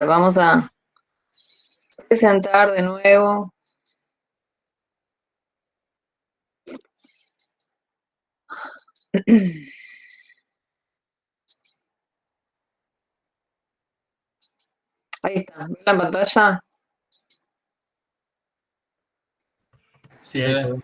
Vamos a presentar de nuevo. Ahí está, ¿ven la pantalla? Sí, ahí está.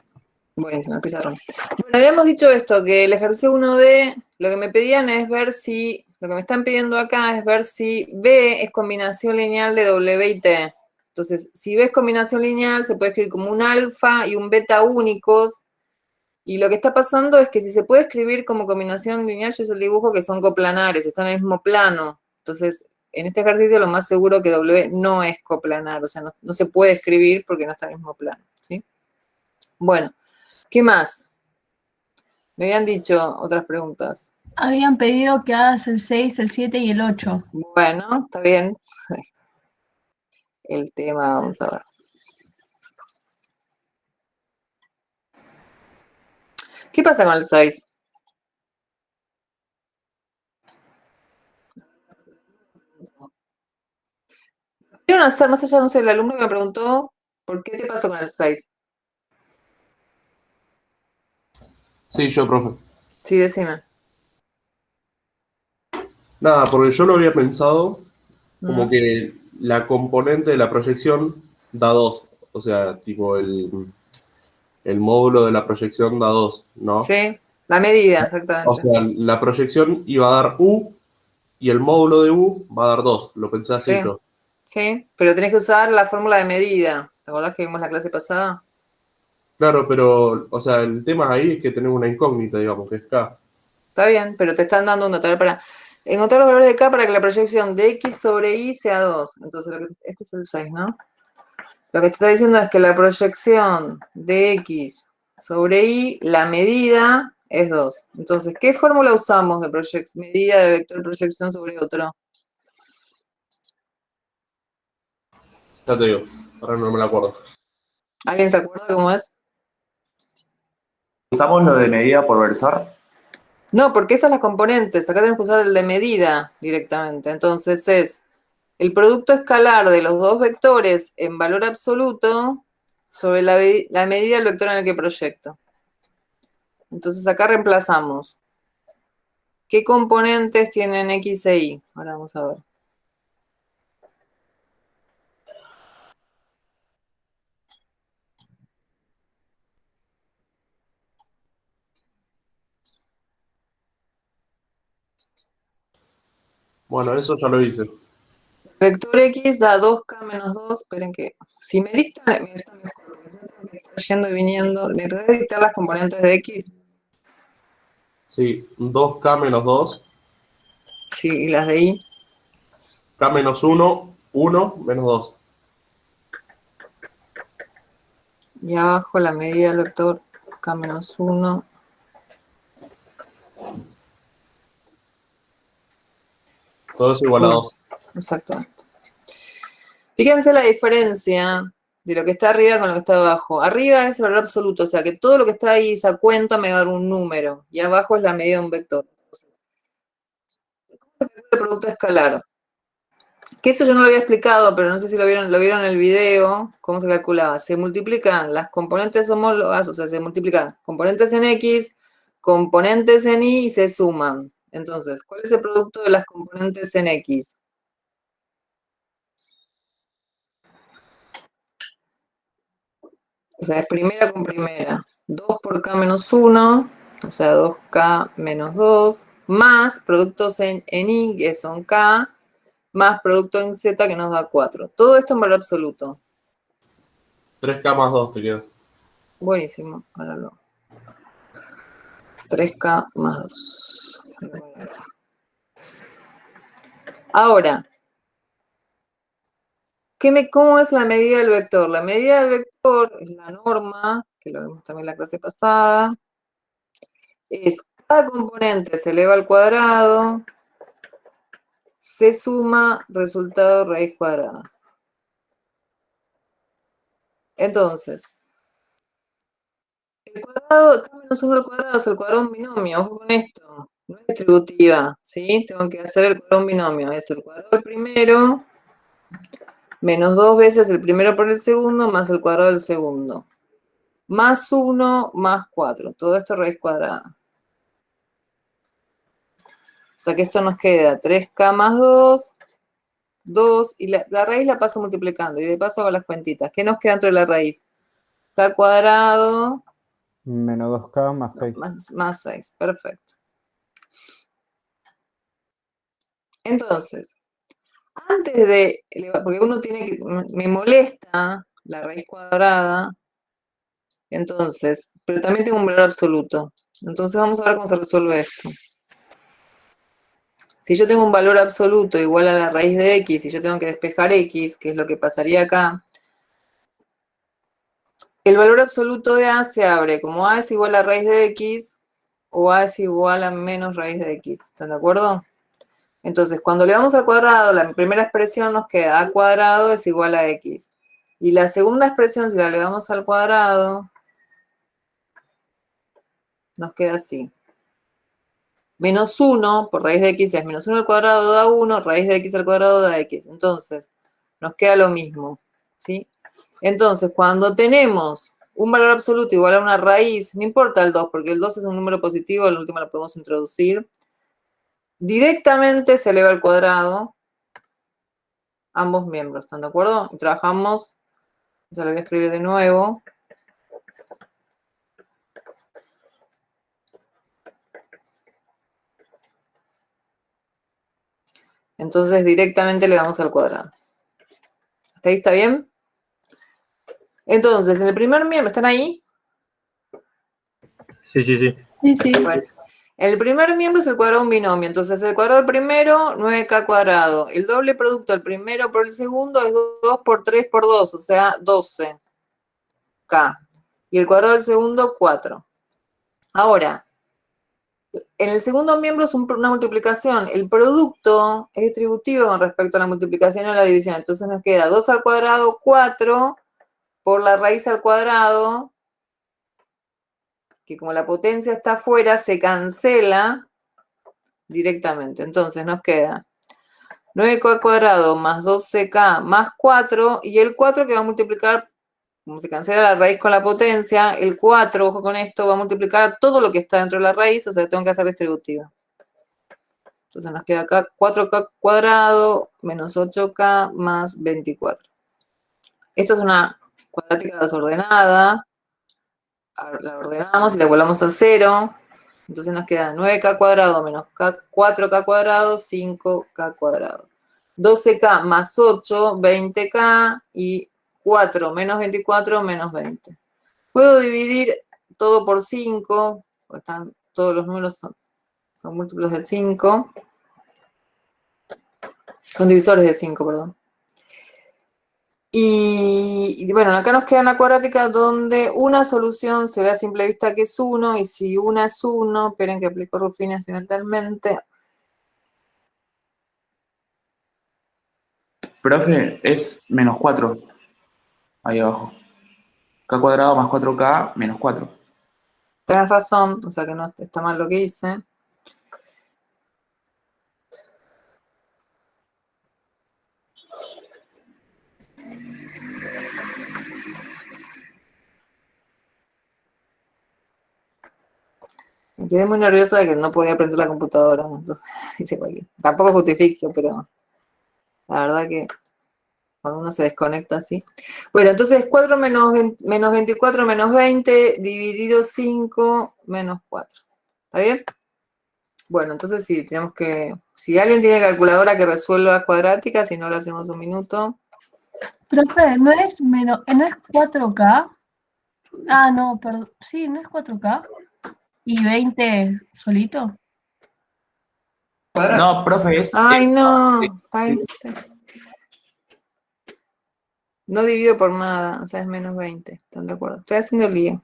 Buenísimo, el pizarrón. Bueno, habíamos dicho esto, que el ejercicio 1D, lo que me pedían es ver si, lo que me están pidiendo acá es ver si B es combinación lineal de W y T. Entonces, si B es combinación lineal, se puede escribir como un alfa y un beta únicos. Y lo que está pasando es que si se puede escribir como combinación lineal, yo es el dibujo que son coplanares, están en el mismo plano. Entonces, en este ejercicio lo más seguro que W no es coplanar, o sea, no se puede escribir porque no está en el mismo plano, ¿sí? Bueno, ¿qué más? Me habían dicho otras preguntas. Habían pedido que hagas el 6, el 7 y el 8. Bueno, está bien. El tema, vamos a ver. ¿Qué pasa con el 6? Quiero hacer más allá, no sé, el alumno que me preguntó, ¿por qué te pasó con el 6? Sí, yo, profe. Sí, decime. Nada, porque yo lo había pensado como que la componente de la proyección da 2. O sea, tipo el módulo de la proyección da 2, ¿no? Sí, la medida, O exactamente. sea, la proyección iba a dar U y el módulo de U va a dar 2. Lo pensé así Sí, yo. sí, pero tenés que usar la fórmula de medida. ¿Te acordás que vimos la clase pasada? Claro, pero, o sea, el tema ahí es que tenemos una incógnita, digamos, que es K. Está bien, pero te están dando un dato. Para encontrar los valores de K para que la proyección de X sobre Y sea 2. Entonces, este es el 6, ¿no? Lo que te está diciendo es que la proyección de X sobre Y, la medida es 2. Entonces, ¿qué fórmula usamos de medida de vector proyección sobre otro? Ya te digo, ahora no me la acuerdo. ¿Alguien se acuerda cómo es? ¿Usamos lo de medida por versor? No, porque esas son las componentes. Acá tenemos que usar el de medida directamente. Entonces es el producto escalar de los dos vectores en valor absoluto sobre la medida del vector en el que proyecto. Entonces acá reemplazamos. ¿Qué componentes tienen X e Y? Ahora vamos a ver. Bueno, eso ya lo hice. Vector X da 2K menos 2. Esperen que, si me dictan, me está mejor, porque si no tengo que estar yendo y viniendo. ¿Me podés dictar las componentes de X? Sí, 2K menos 2, Sí, y las de Y. K menos 1, 1 menos 2. Y abajo la medida del vector K menos 1. Todo es igual a 2. Exactamente. Fíjense la diferencia de lo que está arriba con lo que está abajo. Arriba es el valor absoluto, o sea que todo lo que está ahí, esa cuenta, me va a dar un número. Y abajo es la medida de un vector. Entonces, ¿cómo se calcula el producto escalar? Que eso yo no lo había explicado, pero no sé si lo vieron en el video, cómo se calculaba. Se multiplican las componentes homólogas, o sea, se multiplican componentes en X, componentes en Y y se suman. Entonces, ¿cuál es el producto de las componentes en X? O sea, es primera con primera. 2 por K menos 1, o sea, 2K menos 2, más productos en Y, que son K, más producto en Z, que nos da 4. Todo esto en valor absoluto. 3K más 2 te queda. Buenísimo. Ahora lo. 3K más 2. Ahora, ¿cómo es la medida del vector? La medida del vector es la norma, que lo vimos también en la clase pasada, es cada componente se eleva al cuadrado, se suma resultado raíz cuadrada. Entonces, el cuadrado, K menos 1 al cuadrado es el cuadrado de un binomio, ojo con esto, no es distributiva, ¿sí? Tengo que hacer el cuadrado de un binomio, es el cuadrado del primero Menos 2 veces el primero por el segundo más el cuadrado del segundo. Más 1 más 4. Todo esto raíz cuadrada. O sea que esto nos queda 3k más 2, 2, y la raíz la paso multiplicando, y de paso hago las cuentitas. ¿Qué nos queda dentro de la raíz? K cuadrado Menos 2k más 6. más 6, perfecto. Entonces, antes de, porque uno tiene que, me molesta la raíz cuadrada, entonces, pero también tengo un valor absoluto. Entonces vamos a ver cómo se resuelve esto. Si yo tengo un valor absoluto igual a la raíz de x y yo tengo que despejar x, que es lo que pasaría acá, el valor absoluto de a se abre como a es igual a raíz de x o a es igual a menos raíz de x. ¿Están de acuerdo? Entonces, cuando le damos al cuadrado, la primera expresión nos queda a cuadrado es igual a x. Y la segunda expresión, si la le damos al cuadrado, nos queda así. Menos 1 por raíz de x es menos 1 al cuadrado da 1, raíz de x al cuadrado da x. Entonces, nos queda lo mismo, ¿sí? Entonces, cuando tenemos un valor absoluto igual a una raíz, no importa el 2, porque el 2 es un número positivo, el último lo podemos introducir, directamente se eleva al cuadrado ambos miembros, ¿están de acuerdo? Y trabajamos, ya lo voy a escribir de nuevo. Entonces directamente le damos al cuadrado. ¿Hasta ahí está bien? Entonces, en el primer miembro, ¿están ahí? Sí, sí, sí. Sí, sí. Bueno, el primer miembro es el cuadrado de un binomio. Entonces, el cuadrado del primero, 9k cuadrado. El doble producto del primero por el segundo es 2 por 3 por 2, o sea, 12k. Y el cuadrado del segundo, 4. Ahora, en el segundo miembro es una multiplicación. El producto es distributivo con respecto a la multiplicación y a la división. Entonces nos queda 2 al cuadrado, 4, por la raíz al cuadrado, que como la potencia está afuera, se cancela directamente. Entonces nos queda 9k cuadrado más 12k más 4, y el 4 que va a multiplicar, como se cancela la raíz con la potencia, el 4, ojo con esto, va a multiplicar todo lo que está dentro de la raíz, o sea, tengo que hacer distributiva. Entonces nos queda acá 4k cuadrado menos 8k más 24. Esto es una cuadrática desordenada. La ordenamos y la volvamos a 0. Entonces nos queda 9k cuadrado menos 4k cuadrado, 5k cuadrado. 12k más 8, 20k, y 4 menos 24 menos 20. Puedo dividir todo por 5, porque todos los números son múltiplos de 5. Son divisores de 5, perdón. Y bueno, acá nos queda una cuadrática donde una solución se ve a simple vista que es 1, y si una es 1, esperen que aplico Ruffini accidentalmente. Profe, es menos 4. Ahí abajo. K cuadrado más 4k menos 4. Tenés razón, o sea que no está mal lo que hice. Me quedé muy nerviosa de que no podía prender la computadora, entonces hice cualquier. Tampoco justifico, pero la verdad que cuando uno se desconecta así. Bueno, entonces 4 menos 24 menos 20 dividido 5 menos 4. ¿Está bien? Bueno, entonces sí, tenemos que... Si alguien tiene calculadora que resuelva cuadrática, si no lo hacemos un minuto. Profe, ¿no es 4K? Ah, no, perdón. Sí, ¿no es 4K? ¿Y 20 solito? No, profe, es... Ay, no. Está bien. No divido por nada, o sea, es menos 20. ¿Están de acuerdo? Estoy haciendo el lío.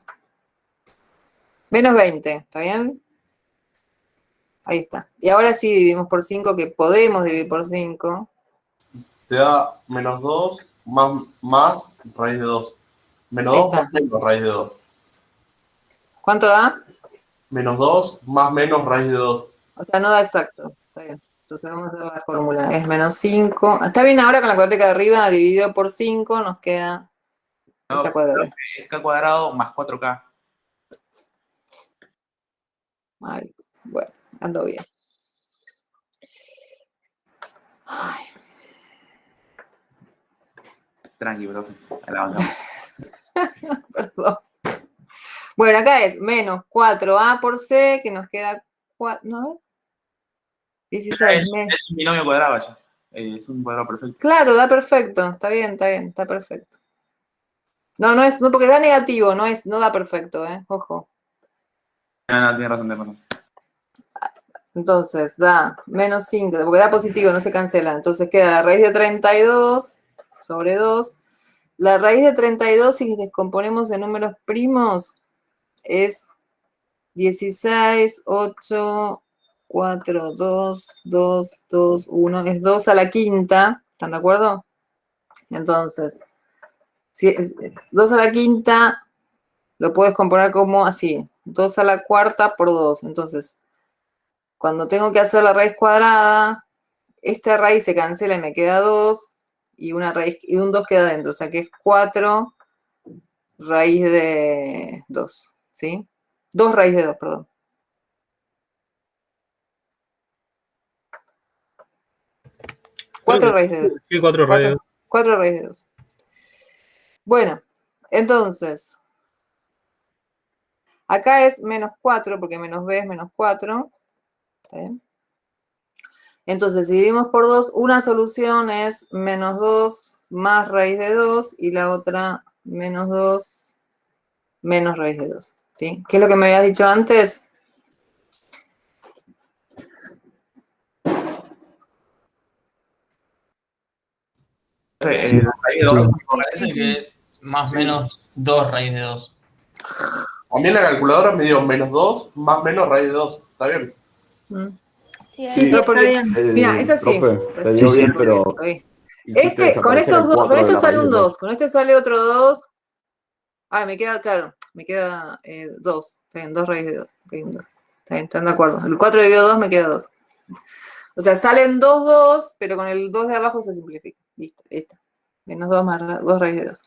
Menos 20, ¿está bien? Ahí está. Y ahora sí dividimos por 5, que podemos dividir por 5. Te da menos 2 más raíz de 2. Menos Ahí 2 está. más menos raíz de 2. ¿Cuánto da? Menos 2 más menos raíz de 2. O sea, no da exacto. Está bien. Entonces vamos a hacer la fórmula. Es menos 5. Está bien ahora con la cuadrática de arriba, dividido por 5, nos queda esa No, cuadrada. es K cuadrado más 4K. Ay, bueno, ando bien. Ay, Tranqui, profe. Ahí la bancamos. perdón. Bueno, acá es menos 4A por C, que nos queda 4, ¿no? A ver. 16. Es un binomio cuadrado ya. Es un cuadrado perfecto. Claro, da perfecto. Está bien, está perfecto. No, no, porque da negativo, no da perfecto, ojo. No, tiene razón, tiene razón. Entonces da menos 5, porque da positivo, no se cancela. Entonces queda la raíz de 32 sobre 2. La raíz de 32, si descomponemos en números primos, es 16, 8, 4, 2, 2, 2, 1. Es 2 a la quinta. ¿Están de acuerdo? Entonces, si es 2 a la quinta, lo puedes componer como así. 2 a la cuarta por 2. Entonces, cuando tengo que hacer la raíz cuadrada, esta raíz se cancela y me queda 2, y una raíz y un 2 queda dentro, o sea que es 4 raíz de 2, ¿sí? 2 raíz de 2, perdón. Cuatro raíz de 2. Sí, 4 radios. 4 raíz de 2. Bueno, entonces, acá es menos 4, porque menos b es menos 4. ¿Está bien? Entonces, si dividimos por 2, una solución es menos 2 más raíz de 2 y la otra menos 2 menos raíz de 2. ¿Sí? ¿Qué es lo que me habías dicho antes? Raíz de 2 Me parece que es más o menos 2 raíz de 2. A mí en la calculadora me dio menos 2 más menos raíz de 2. ¿Está bien? Sí, ahí Sí. está No, porque, bien. mira, es así. Profe, te dio bien, pero hiciste Con desaparecer estos el dos, 4 con de esto la sale raíz un de 2, con este sale otro 2. Ah, me queda, claro, me queda 2. Está bien, 2 raíz de 2. Okay, 2. Está bien, están de acuerdo. El 4 dividido 2 me queda 2. O sea, salen 2, 2, pero con el 2 de abajo se simplifica. Listo, ahí está. Menos 2 más 2 raíz de 2.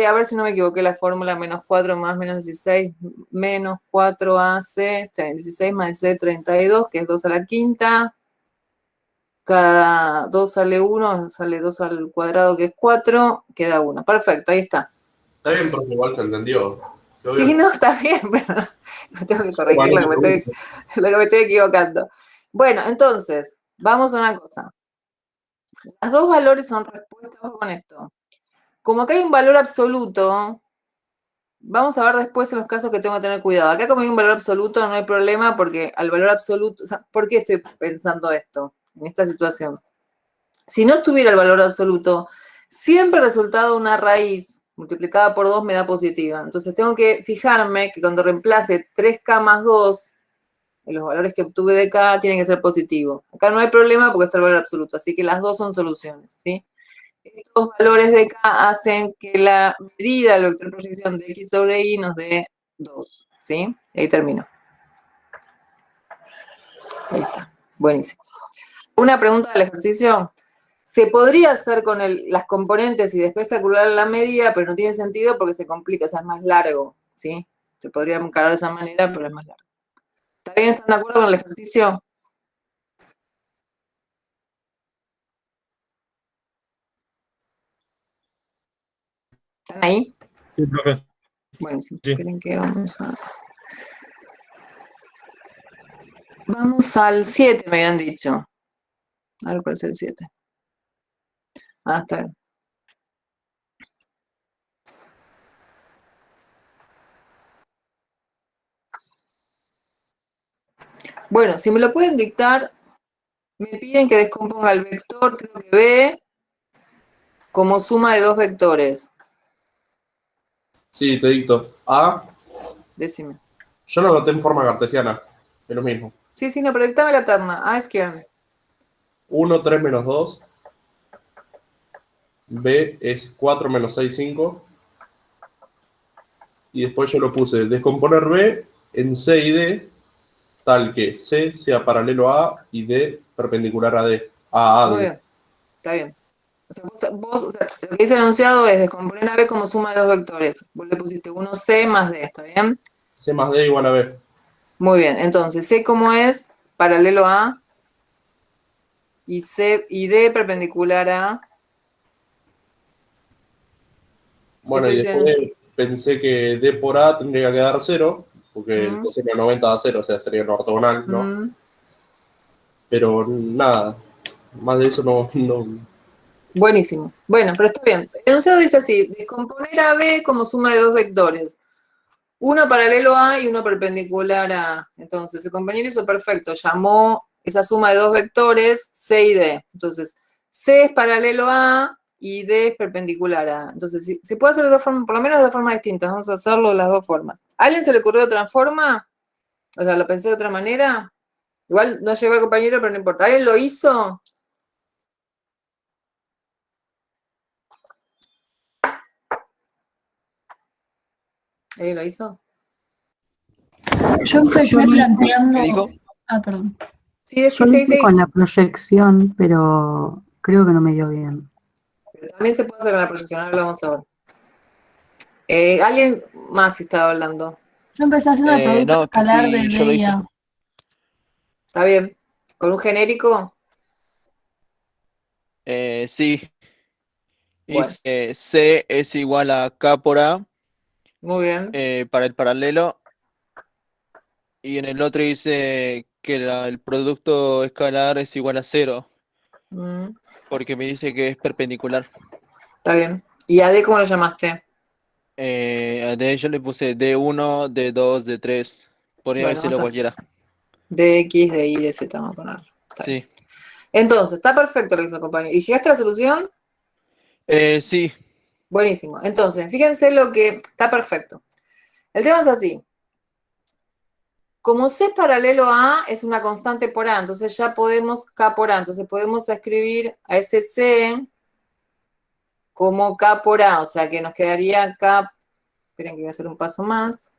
A ver si no me equivoqué, la fórmula menos 4 más menos 16, menos 4AC, o sea, 16 más 16, 32, que es 2 a la quinta. Cada 2 sale 1, sale 2 al cuadrado, que es 4, queda 1. Perfecto, ahí está. Está bien, pero igual se entendió. Quedó Sí, bien. no, está bien, pero no tengo que corregir Igual lo que me estoy equivocando. Bueno, entonces, vamos a una cosa. Las dos valores son respuestas con esto. Como acá hay un valor absoluto, vamos a ver después en los casos que tengo que tener cuidado. Acá como hay un valor absoluto no hay problema porque al valor absoluto, o sea, ¿por qué estoy pensando esto en esta situación? Si no estuviera el valor absoluto, siempre el resultado de una raíz multiplicada por 2 me da positiva. Entonces tengo que fijarme que cuando reemplace 3K más 2, en los valores que obtuve de K tienen que ser positivos. Acá no hay problema porque está el valor absoluto, así que las dos son soluciones, ¿sí? Estos valores de K hacen que la medida del vector de proyección de X sobre Y nos dé 2, ¿sí? Ahí termino. Ahí está, buenísimo. Una pregunta del ejercicio. Se podría hacer con las componentes y después calcular la medida, pero no tiene sentido porque se complica, o sea, es más largo, ¿sí? Se podría encarar de esa manera, pero es más largo. ¿Está bien? ¿Están de acuerdo con el ejercicio? ¿Están ahí? Sí, profe. Bueno, sí, Sí. esperen que vamos a... Vamos al 7, me habían dicho. A ver cuál es el 7. Ah, está bien. Bueno, si me lo pueden dictar, me piden que descomponga el vector, creo que B, como suma de dos vectores. Sí, te dicto. A, Decime. yo lo noté en forma cartesiana. Es lo mismo. Sí, no, pero dictame la terna. A izquierda. 1, 3 menos 2. B es 4 menos 6, 5. Y después yo lo puse descomponer B en C y D. tal que C sea paralelo a A y D perpendicular a D. A Muy D. bien, está bien. O sea, o sea, lo que dice el enunciado es descomponer a B como suma de dos vectores. Vos le pusiste 1C más D, ¿está bien? C más D igual a B. Muy bien, entonces C como es paralelo a y C y D perpendicular a. Bueno, Eso y dice el después pensé que D por A tendría que quedar 0, porque el Mm. coseno de 90 da 0, o sea, sería un ortogonal, ¿no? Mm. Pero nada, más de eso no. Buenísimo. Bueno, pero está bien. El enunciado dice así, descomponer a B como suma de dos vectores. Uno paralelo a y uno perpendicular a. Entonces, el compañero hizo perfecto. Llamó esa suma de dos vectores C y D. Entonces, C es paralelo a y D es perpendicular a. Entonces, si se puede hacer de dos formas, por lo menos de dos formas distintas. Vamos a hacerlo de las dos formas. ¿A alguien se le ocurrió de otra forma? O sea, ¿lo pensé de otra manera? Igual no llegó el compañero, pero no importa. ¿Alguien lo hizo? ¿Alguien lo hizo? Yo empecé planteando. Ah, perdón. Sí, Yo lo hice con la proyección, pero creo que no me dio bien. Pero también se puede hacer con la proyección, ahora lo vamos a ver. ¿Alguien más estaba hablando? Yo empecé haciendo el producto No, que escalar de sí, D yo lo y hice. A. ¿Está bien? ¿Con un genérico? Sí, Bueno, hice C es igual a K por A muy bien. para el paralelo. Y en el otro dice que el producto escalar es igual a 0, Mm, porque me dice que es perpendicular. está bien. ¿Y a D cómo lo llamaste? A D yo le puse D1, D2, D3. Podría Bueno, decirlo cualquiera. DX, DY, DZ, vamos a poner. Está bien. Sí. Entonces, está perfecto lo que hizo el compañero. ¿Y llegaste a la solución? Sí. Buenísimo. Entonces, fíjense lo que está perfecto. El tema es así. Como C paralelo a A es una constante por A, entonces ya podemos K por A, entonces podemos escribir a ese C como K por A, o sea que nos quedaría K, esperen que voy a hacer un paso más.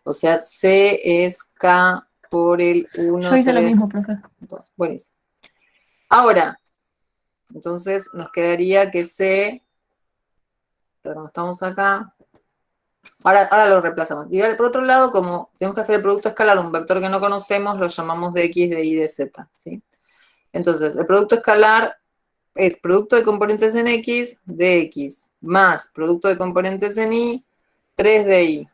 O sea, C es K por el 1, Yo hice lo 3, mismo, profe. 2. Buenísimo. Ahora, entonces nos quedaría que C, perdón, estamos acá. Ahora lo reemplazamos. Y ahora, por otro lado, como tenemos que hacer el producto escalar, un vector que no conocemos, lo llamamos de X, de Y, de Z, ¿sí? Entonces, el producto escalar es producto de componentes en X, de X, más producto de componentes en Y, 3 de Y,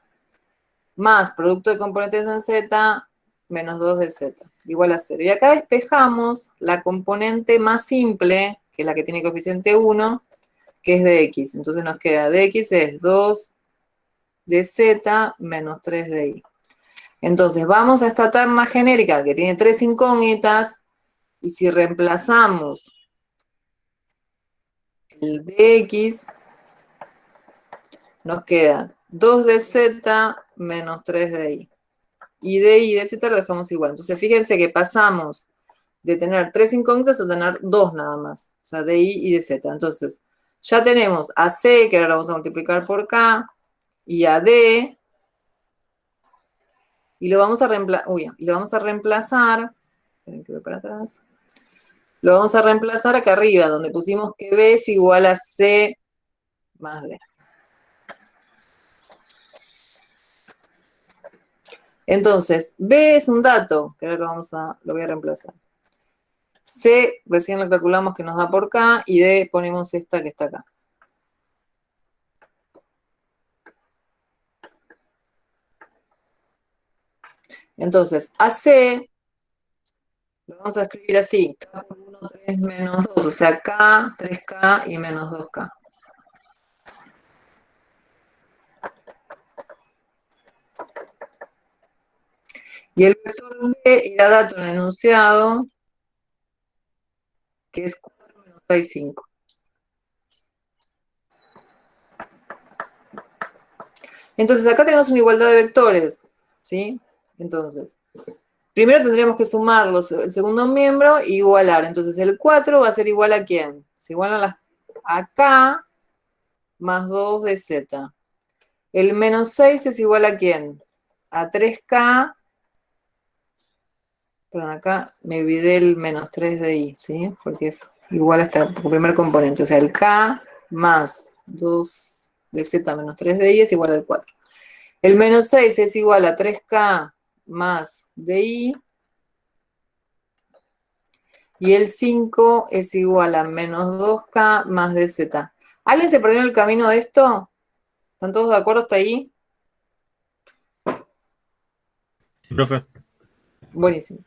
más producto de componentes en Z, menos 2 de Z, igual a 0. Y acá despejamos la componente más simple, que es la que tiene coeficiente 1, que es de X. Entonces nos queda de X es 2 de Z menos 3 de Y. Entonces vamos a esta terna genérica que tiene tres incógnitas, y si reemplazamos el dx, nos queda 2 de z menos 3 de y. Y de y de z lo dejamos igual. Entonces fíjense que pasamos de tener tres incógnitas a tener dos nada más. O sea, de y y de z. Entonces ya tenemos a c, que ahora lo vamos a multiplicar por k, y a d, y lo vamos a reemplazar. Esperen que voy para atrás. Lo vamos a reemplazar acá arriba, donde pusimos que b es igual a c más d. Entonces, B es un dato, que ahora lo voy a reemplazar. C, recién lo calculamos que nos da por K, y D ponemos esta que está acá. Entonces, AC lo vamos a escribir así, K por 1, 3, menos 2, o sea, K, 3K y menos 2K. Y el vector B era dato en el enunciado, que es 4 menos 6, 5. Entonces, acá tenemos una igualdad de vectores, ¿sí? Entonces, primero tendríamos que sumarlos, el segundo miembro, y igualar. Entonces, el 4 va a ser igual a ¿quién? Se igualan las acá, más 2 de z. El menos 6 es igual a ¿quién? A 3k. Perdón, acá me olvidé el menos 3 de i, ¿sí? Porque es igual a este primer componente. O sea, el k más 2 de z menos 3 de i es igual al 4. El menos 6 es igual a 3k más de i. Y el 5 es igual a menos 2k más de z. ¿Alguien se perdió en el camino de esto? ¿Están todos de acuerdo hasta ahí? Sí, profe. Buenísimo.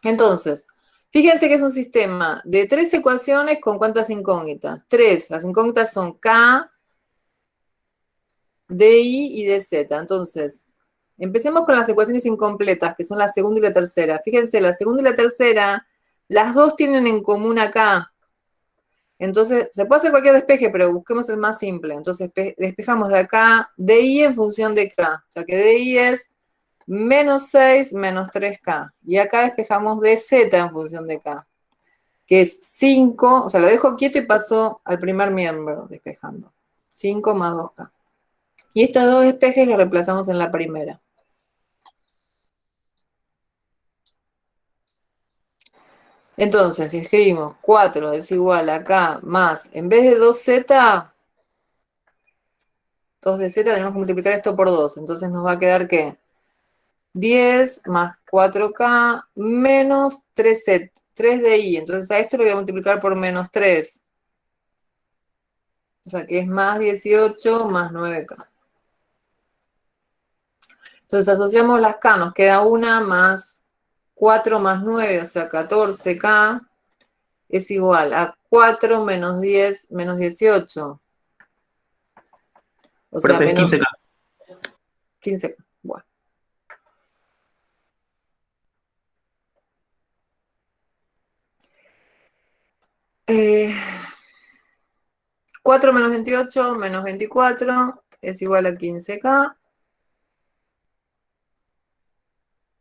Entonces, fíjense que es un sistema de 3 ecuaciones con ¿cuántas incógnitas? 3. Las incógnitas son k, di y dz. Entonces, empecemos con las ecuaciones incompletas, que son la segunda y la tercera. Fíjense, la segunda y la tercera, las dos tienen en común acá. Entonces, se puede hacer cualquier despeje, pero busquemos el más simple. Entonces, despejamos de acá di en función de k. O sea que di es menos 6 menos 3k. Y acá despejamos dz en función de k, que es 5. O sea, lo dejo quieto y paso al primer miembro despejando. 5 más 2k. Y estas dos despejes los reemplazamos en la primera. Entonces, escribimos 4 es igual a k más, en vez de 2z, 2 de z, tenemos que multiplicar esto por 2. Entonces nos va a quedar que 10 más 4k menos 3z, 3 de i. Entonces a esto lo voy a multiplicar por menos 3. O sea que es más 18 más 9k. Entonces asociamos las k, nos queda 1 más 4 más 9, o sea 14k, es igual a 4 menos 10 menos 18. O sea, Profe, menos 15K. 15k. Bueno. Eh, 4 menos 28 menos 24 es igual a 15k.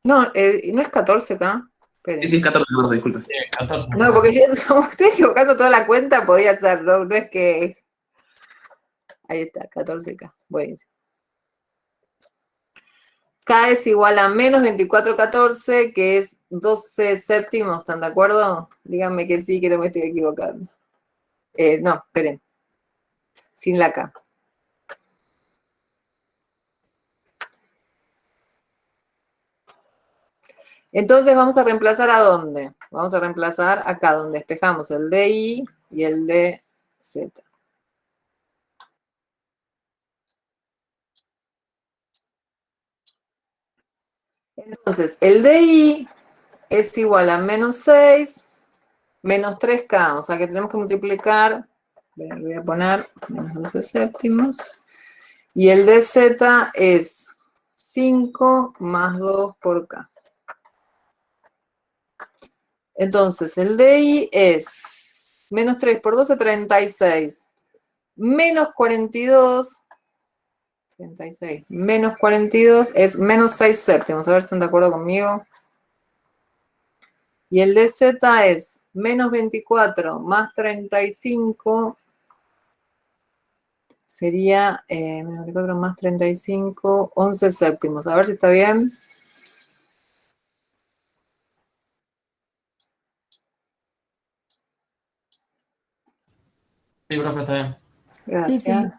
No, no es 14k. Sí, Esperen. sí, 14, 14, disculpe. Sí, 14. No, porque como estoy equivocando toda la cuenta, podía ser, no es que... Ahí está, 14k. Buenísimo. K es igual a menos 24,14, que es 12 séptimos, ¿están de acuerdo? Díganme que sí, que no me estoy equivocando. No, esperen. Sin la K. Entonces vamos a reemplazar ¿a dónde? Vamos a reemplazar acá, donde despejamos el DI y el DZ. Entonces, el DI es igual a menos 6 menos 3K, o sea que tenemos que multiplicar, voy a poner menos 12 séptimos, y el DZ es 5 más 2 por K. Entonces, el DI es menos 3 por 12, 36, menos 42, 36, menos 42 es menos 6 séptimos, a ver si están de acuerdo conmigo. Y el DZ es menos 24 más 35, sería menos 24 más 35, 11 séptimos. A ver si está bien. Sí, profe, está bien. Gracias. Sí, sí.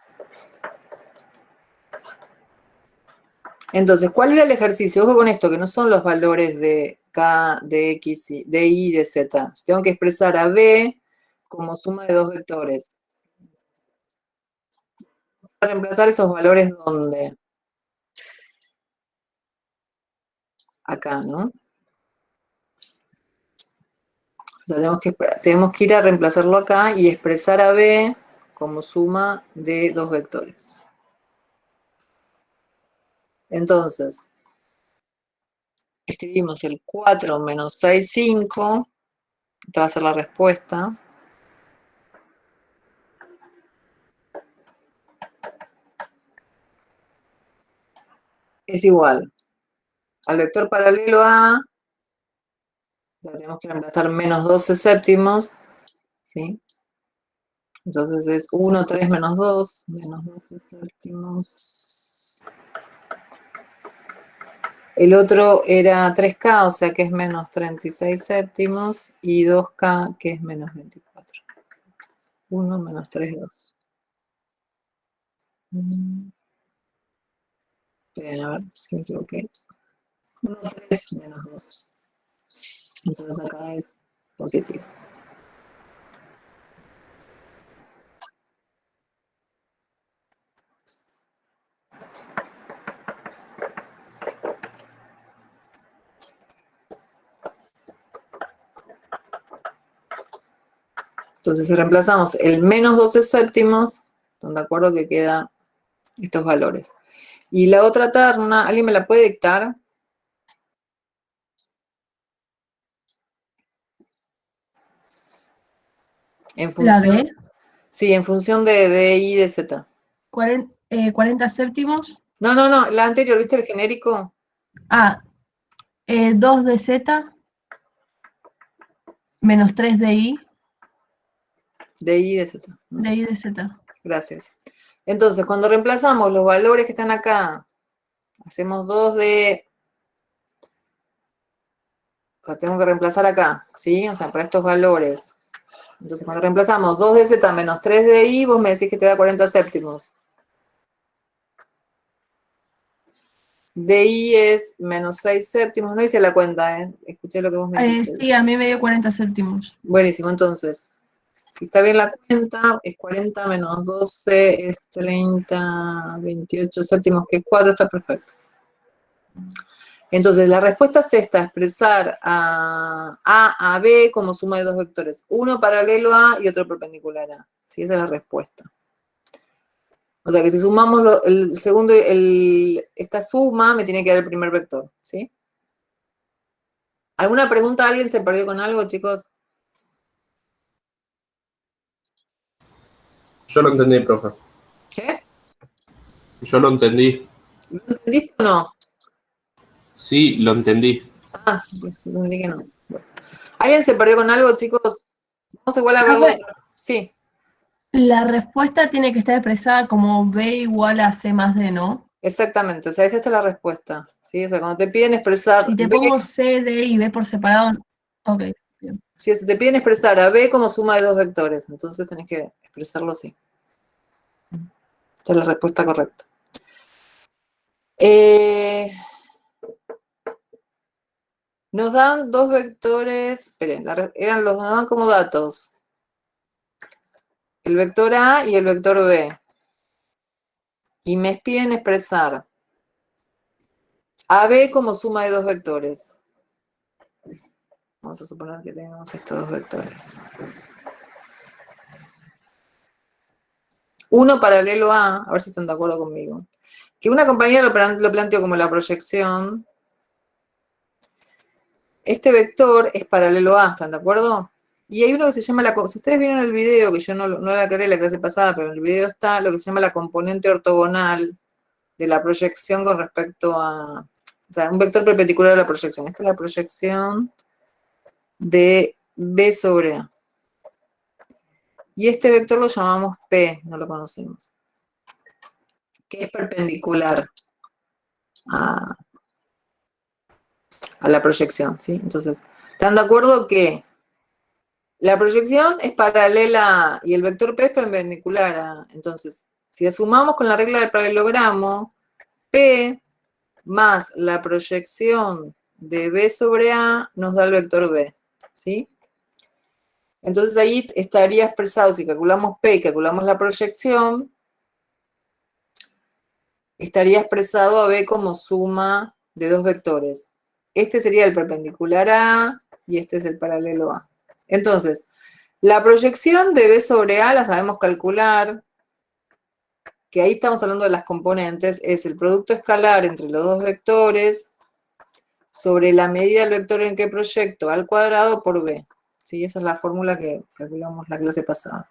Entonces, ¿cuál era el ejercicio? Ojo con esto, que no son los valores de K, de X, de Y, de Z. Tengo que expresar a B como suma de dos vectores. Para reemplazar esos valores, ¿dónde? Acá, ¿no? O sea, tenemos que ir a reemplazarlo acá y expresar a B como suma de dos vectores. Entonces, escribimos el 4 menos 6, 5. Esta va a ser la respuesta. Es igual al vector paralelo A. O sea, tenemos que reemplazar menos 12 séptimos. ¿Sí? Entonces es 1, 3 menos 2, menos 12 séptimos. El otro era 3K, o sea que es menos 36 séptimos, y 2K, que es menos 24. 1 menos 3, 2. Esperen, a ver si me equivoqué. 1, 3 menos 2. Entonces acá es positivo. Entonces, si reemplazamos el menos 12 séptimos, ¿están de acuerdo que quedan estos valores? Y la otra terna, ¿alguien me la puede dictar? En La función, D, sí, en función de I y de Z. 40 séptimos. No, la anterior, ¿viste el genérico? 2 de Z menos 3 de I, De I y de Z. de I de Z. Gracias. Entonces, cuando reemplazamos los valores que están acá, hacemos 2 de... O sea, tengo que reemplazar acá, ¿sí? O sea, para estos valores. Entonces, cuando reemplazamos 2 de Z menos 3 de I, vos me decís que te da 40 séptimos. De I es menos 6 séptimos. No hice la cuenta, ¿eh? Escuché lo que vos me dijiste. Sí, a mí me dio 40 séptimos. Buenísimo, entonces, si está bien la cuenta, es 40 menos 12, es 30, 28 séptimos, que es 4, está perfecto. Entonces, la respuesta es esta, expresar a B como suma de dos vectores, uno paralelo a y otro perpendicular a. ¿Sí? Esa es la respuesta. O sea que si sumamos el segundo, esta suma me tiene que dar el primer vector, ¿sí? ¿Alguna pregunta? ¿Alguien se perdió con algo, chicos? Yo lo entendí, profe. ¿Qué? Yo lo entendí. ¿Lo entendiste o no? Sí, lo entendí. Ah, pues entendí que no. Bueno. ¿Alguien se perdió con algo, chicos? Vamos igual a verlo Profe, otra. Sí, la respuesta tiene que estar expresada como B igual a C más D, ¿no? exactamente. O sea, esa es la respuesta. ¿Sí? O sea, cuando te piden expresar Si te B, pongo C, D y B por separado, ok, bien. si te piden expresar a B como suma de dos vectores, entonces tenés que expresarlo así. Esta es la respuesta correcta. Nos dan dos vectores, esperen, nos dan como datos. El vector A y el vector B. Y me piden expresar a B como suma de dos vectores. Vamos a suponer que tenemos estos dos vectores. Uno paralelo a ver si están de acuerdo conmigo. Que una compañera lo planteó como la proyección. Este vector es paralelo a, ¿están de acuerdo? Y hay uno que se llama si ustedes vieron el video, que yo no la aclaré en la clase pasada, pero en el video está lo que se llama la componente ortogonal de la proyección con respecto a, o sea, un vector perpendicular a la proyección. Esta es la proyección de B sobre A. Y este vector lo llamamos P, no lo conocemos. Que es perpendicular a la proyección, ¿sí? Entonces, ¿están de acuerdo que la proyección es paralela y el vector P es perpendicular a? Entonces, si sumamos con la regla del paralelogramo, P más la proyección de B sobre A nos da el vector B, ¿sí? Entonces ahí estaría expresado, si calculamos P y calculamos la proyección, estaría expresado a B como suma de dos vectores. Este sería el perpendicular A y este es el paralelo A. Entonces, la proyección de B sobre A la sabemos calcular, que ahí estamos hablando de las componentes, es el producto escalar entre los dos vectores sobre la medida del vector en que proyecto al cuadrado por B. ¿Sí? Esa es la fórmula que calculamos la clase pasada.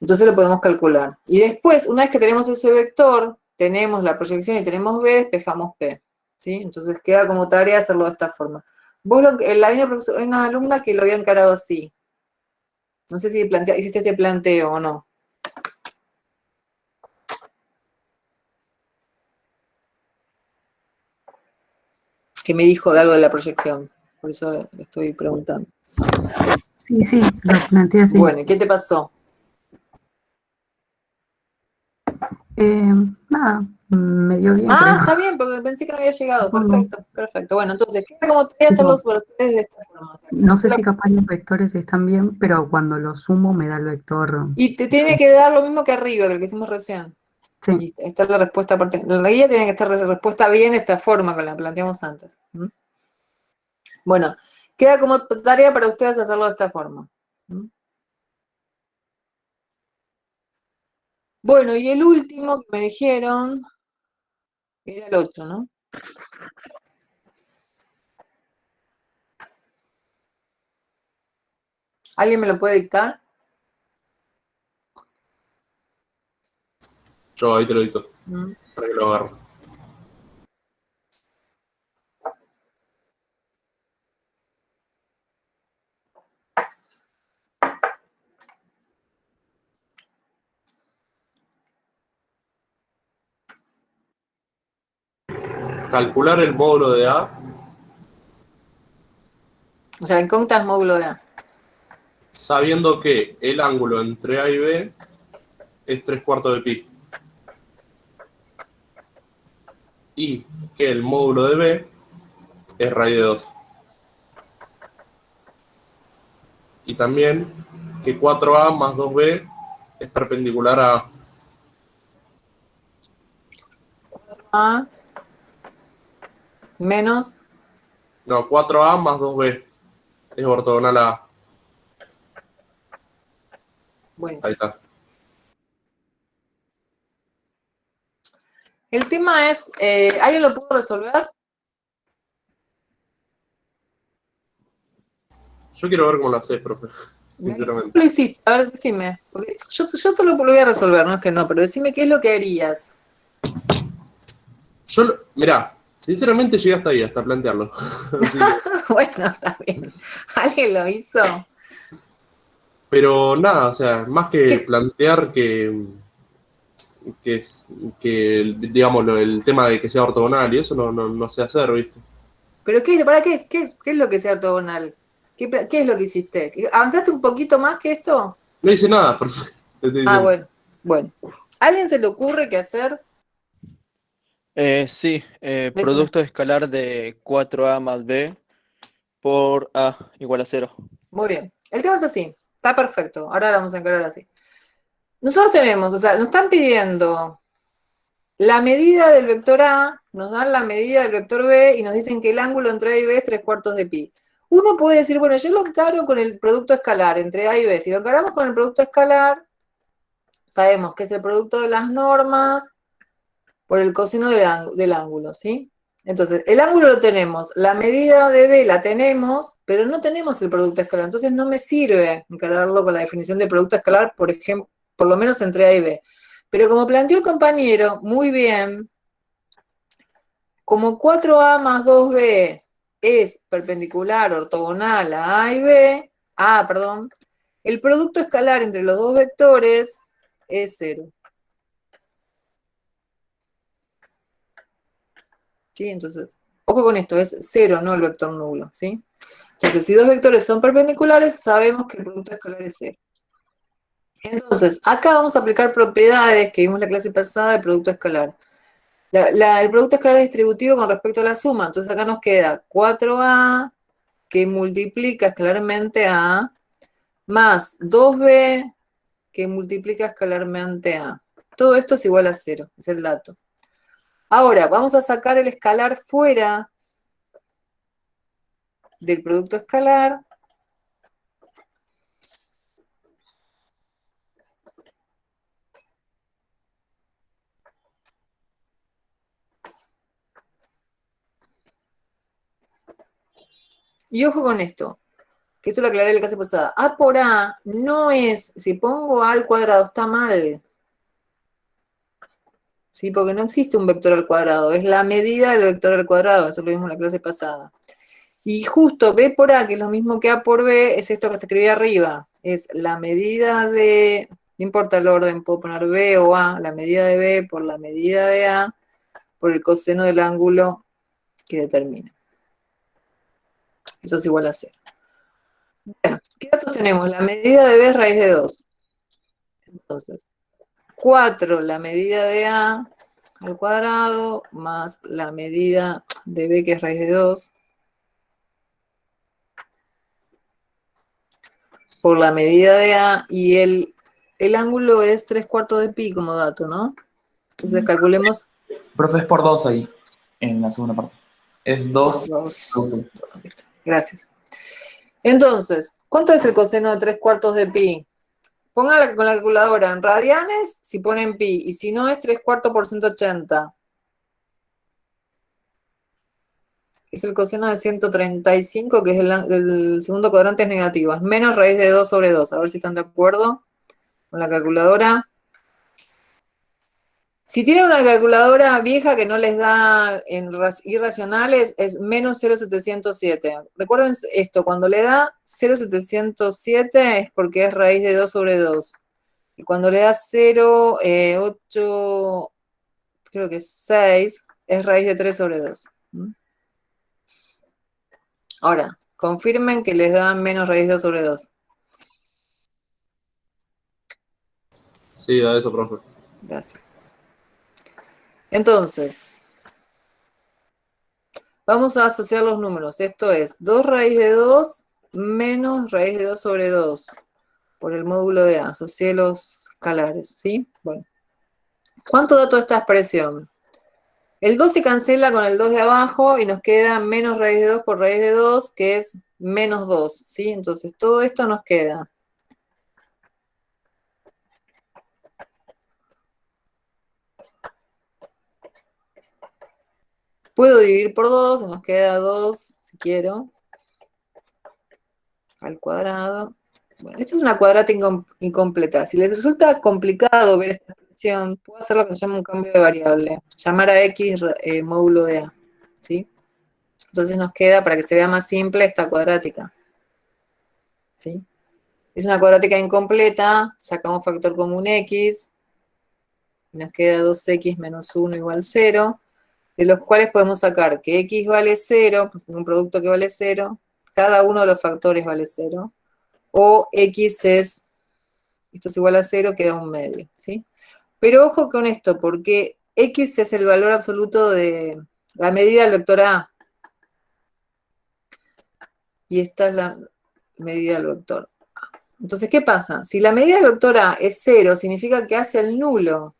Entonces lo podemos calcular. Y después, una vez que tenemos ese vector, tenemos la proyección y tenemos B, despejamos P. ¿Sí? Entonces queda como tarea hacerlo de esta forma. Hay una alumna que lo había encarado así. No sé si hiciste este planteo o no. Que me dijo de algo de la proyección. Por eso le estoy preguntando. Sí, sí, lo planteé así. Bueno, ¿y qué te pasó? Nada, me dio bien, Ah, creo. está bien, porque pensé que no había llegado. Supongo. Perfecto, perfecto. Bueno, entonces, ¿qué como te voy a hacer los vectores de esta forma? O sea, No sé si capaz los vectores están bien, pero cuando los sumo me da el vector. y te tiene que dar lo mismo que arriba, que el que hicimos recién. Sí, Y está la respuesta aparte. La guía tiene que estar la respuesta bien de esta forma, que la planteamos antes. ¿Mm? Bueno, queda como tarea para ustedes hacerlo de esta forma. ¿Mm? Bueno, y el último que me dijeron era el 8, ¿no? ¿Alguien me lo puede dictar? Yo ahí te lo dicto, ¿Mm? para que lo agarre. Calcular el módulo de A O sea, la incógnita es módulo de A. sabiendo que el ángulo entre A y B es 3/4 de pi. Y que el módulo de B es raíz de 2. Y también que 4A más 2B es perpendicular a A. A menos. No, 4A más 2B es ortogonal a A. Buenísimo. Ahí está. El tema es, ¿alguien lo pudo resolver? Yo quiero ver cómo lo haces, profe. ¿Cómo Sinceramente. lo hiciste? A ver, decime. Porque yo te lo voy a resolver, no es que no, pero decime qué es lo que harías. Mirá, sinceramente llegué hasta ahí, hasta plantearlo. Así que- Bueno, está bien. ¿Alguien lo hizo? pero nada, o sea, más que ¿Qué? plantear que, digamos, el tema de que sea ortogonal y eso no sé hacer, ¿viste? ¿Pero qué, para qué es lo que sea ortogonal? ¿Qué es lo que hiciste? ¿Avanzaste un poquito más que esto? No hice nada, profe. Te estoy Ah, diciendo. bueno. ¿A alguien se le ocurre qué hacer? Sí, Decime. producto escalar de 4A más B por A igual a 0. Muy bien. El tema es así. Está perfecto. Ahora lo vamos a encarar así. Nosotros tenemos, o sea, nos están pidiendo la medida del vector A, nos dan la medida del vector B y nos dicen que el ángulo entre A y B es 3/4 de pi. Uno puede decir, bueno, yo lo encaro con el producto escalar entre A y B. Si lo encaramos con el producto escalar, sabemos que es el producto de las normas por el coseno del ángulo, ¿sí? Entonces, el ángulo lo tenemos, la medida de B la tenemos, pero no tenemos el producto escalar. Entonces, no me sirve encararlo con la definición de producto escalar, por ejemplo, por lo menos entre A y B. Pero como planteó el compañero, muy bien, como 4A más 2B es perpendicular, ortogonal a A y B, perdón, el producto escalar entre los dos vectores es 0. ¿Sí? Entonces, ojo con esto, es 0, no el vector nulo, ¿sí? Entonces, si dos vectores son perpendiculares, sabemos que el producto escalar es 0. Entonces, acá vamos a aplicar propiedades que vimos en la clase pasada del producto escalar. El producto escalar es distributivo con respecto a la suma, entonces acá nos queda 4A que multiplica escalarmente a A, más 2B que multiplica escalarmente a A. Todo esto es igual a 0, es el dato. Ahora, vamos a sacar el escalar fuera del producto escalar. Y ojo con esto, que eso lo aclaré en la clase pasada. A por A no es, si pongo A al cuadrado, está mal. ¿Sí? Porque no existe un vector al cuadrado, es la medida del vector al cuadrado, eso lo vimos en la clase pasada. Y justo B por A, que es lo mismo que A por B, es esto que te escribí arriba. es la medida de, no importa el orden, puedo poner B o A, la medida de B por la medida de A, por el coseno del ángulo que determina. Eso es igual a 0. Bueno, ¿qué datos tenemos? La medida de B es raíz de 2. Entonces, 4 la medida de A al cuadrado más la medida de B que es raíz de 2 por la medida de A y el ángulo es 3/4 de pi como dato, ¿no? Entonces calculemos Profe, es por 2 ahí, en la segunda parte. Es 2. 2. Gracias. Entonces, ¿cuánto es el coseno de 3/4 de pi? Póngala con la calculadora en radianes si ponen pi, y si no es 3/4 por 180. Es el coseno de 135, que es el segundo cuadrante es negativo. Es menos raíz de 2 sobre 2. A ver si están de acuerdo con la calculadora. Si tienen una calculadora vieja que no les da en irracionales, es menos 0,707. Recuerden esto, cuando le da 0,707 es porque es raíz de 2 sobre 2. Y cuando le da 0,8, creo que es 6, es raíz de 3 sobre 2. Ahora, confirmen que les dan menos raíz de 2 sobre 2. Sí, da eso, profe. Gracias. Entonces, vamos a asociar los números. Esto es 2 raíz de 2 menos raíz de 2 sobre 2 por el módulo de A. Asocié los escalares, ¿sí? Bueno. ¿Cuánto da toda esta expresión? El 2 se cancela con el 2 de abajo y nos queda menos raíz de 2 por raíz de 2, que es menos 2, ¿sí? Entonces, todo esto nos queda. Puedo dividir por 2, y nos queda 2, si quiero, al cuadrado. Bueno, esto es una cuadrática incompleta. Si les resulta complicado ver esta expresión, puedo hacer lo que se llama un cambio de variable. Llamar a x módulo de a, ¿sí? Entonces nos queda, para que se vea más simple, esta cuadrática, ¿sí? Es una cuadrática incompleta, sacamos factor común x, y nos queda 2x menos 1 igual 0, de los cuales podemos sacar que x vale 0, pues tengo un producto que vale 0, cada uno de los factores vale 0, o x es, esto es igual a 0, queda un medio, ¿sí? Pero ojo con esto, porque x es el valor absoluto de la medida del vector a, y esta es la medida del vector. Entonces, ¿qué pasa? Si la medida del vector A es 0, significa que hace el nulo.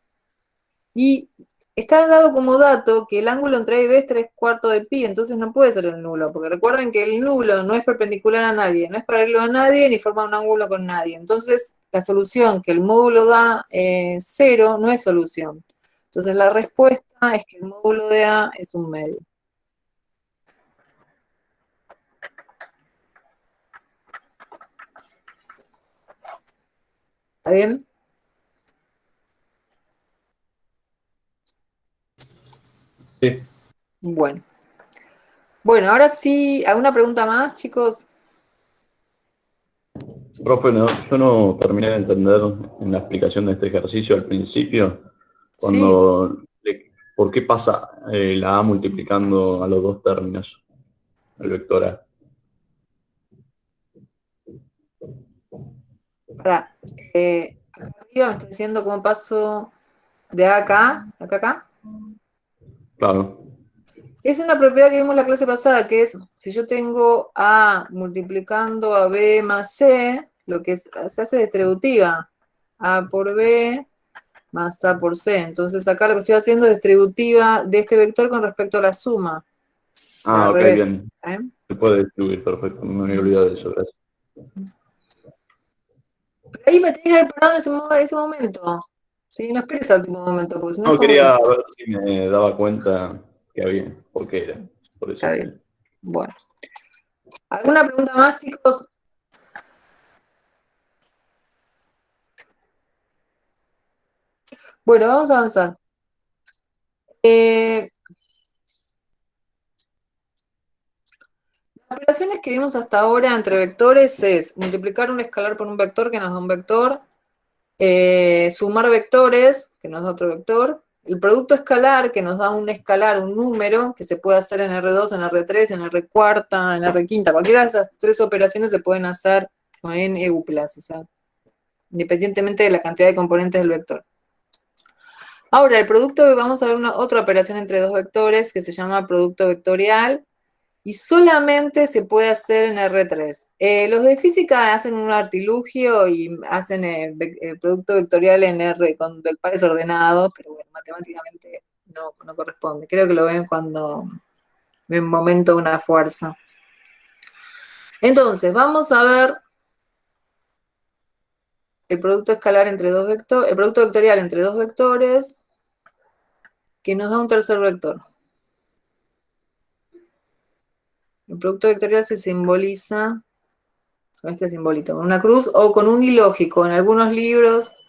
Y está dado como dato que el ángulo entre A y B es 3/4 de pi, entonces no puede ser el nulo, porque recuerden que el nulo no es perpendicular a nadie, no es paralelo a nadie, ni forma un ángulo con nadie. Entonces, la solución que el módulo da 0 no es solución. Entonces, la respuesta es que el módulo de A es un medio. ¿Está bien? Sí. Bueno. Bueno, ahora sí, ¿alguna pregunta más, chicos? Profe, no, yo no terminé de entender en la explicación de este ejercicio al principio, Sí. ¿por qué pasa la A multiplicando a los dos términos, el vector A? Acá arriba me está diciendo cómo paso de A a acá. Claro, Es una propiedad que vimos la clase pasada, que es, si yo tengo A multiplicando a B más C, lo que se hace distributiva. A por B más A por C. Entonces acá lo que estoy haciendo es distributiva de este vector con respecto a la suma. ah, Al ok, revés. bien. Se puede distribuir, perfecto, no me había olvidado de eso, gracias. Ahí me tenés que haber parado en ese momento. Sí, no esperes al último momento, porque si no es No, como quería que... ver si me daba cuenta que había, por qué era, por eso. Está bien. Bueno. ¿Alguna pregunta más, chicos? Bueno, vamos a avanzar. La Las operaciones que vimos hasta ahora entre vectores es multiplicar un escalar por un vector que nos da un vector, sumar vectores que nos da otro vector, el producto escalar que nos da un escalar, un número, que se puede hacer en R2, en R3, en R4, en R5, cualquiera de esas tres operaciones se pueden hacer en EU+, o sea, independientemente de la cantidad de componentes del vector. Ahora, el producto, vamos a ver otra operación entre dos vectores que se llama producto vectorial y solamente se puede hacer en R3. Los de física hacen un artilugio y hacen el producto vectorial en R con pares ordenados, pero bueno, matemáticamente no corresponde. Creo que lo ven cuando ven momento de una fuerza. Entonces, vamos a ver el producto escalar entre dos vectores, el producto vectorial entre dos vectores, que nos da un tercer vector. El producto vectorial se simboliza con este simbolito, con una cruz o con un ilógico. En algunos libros,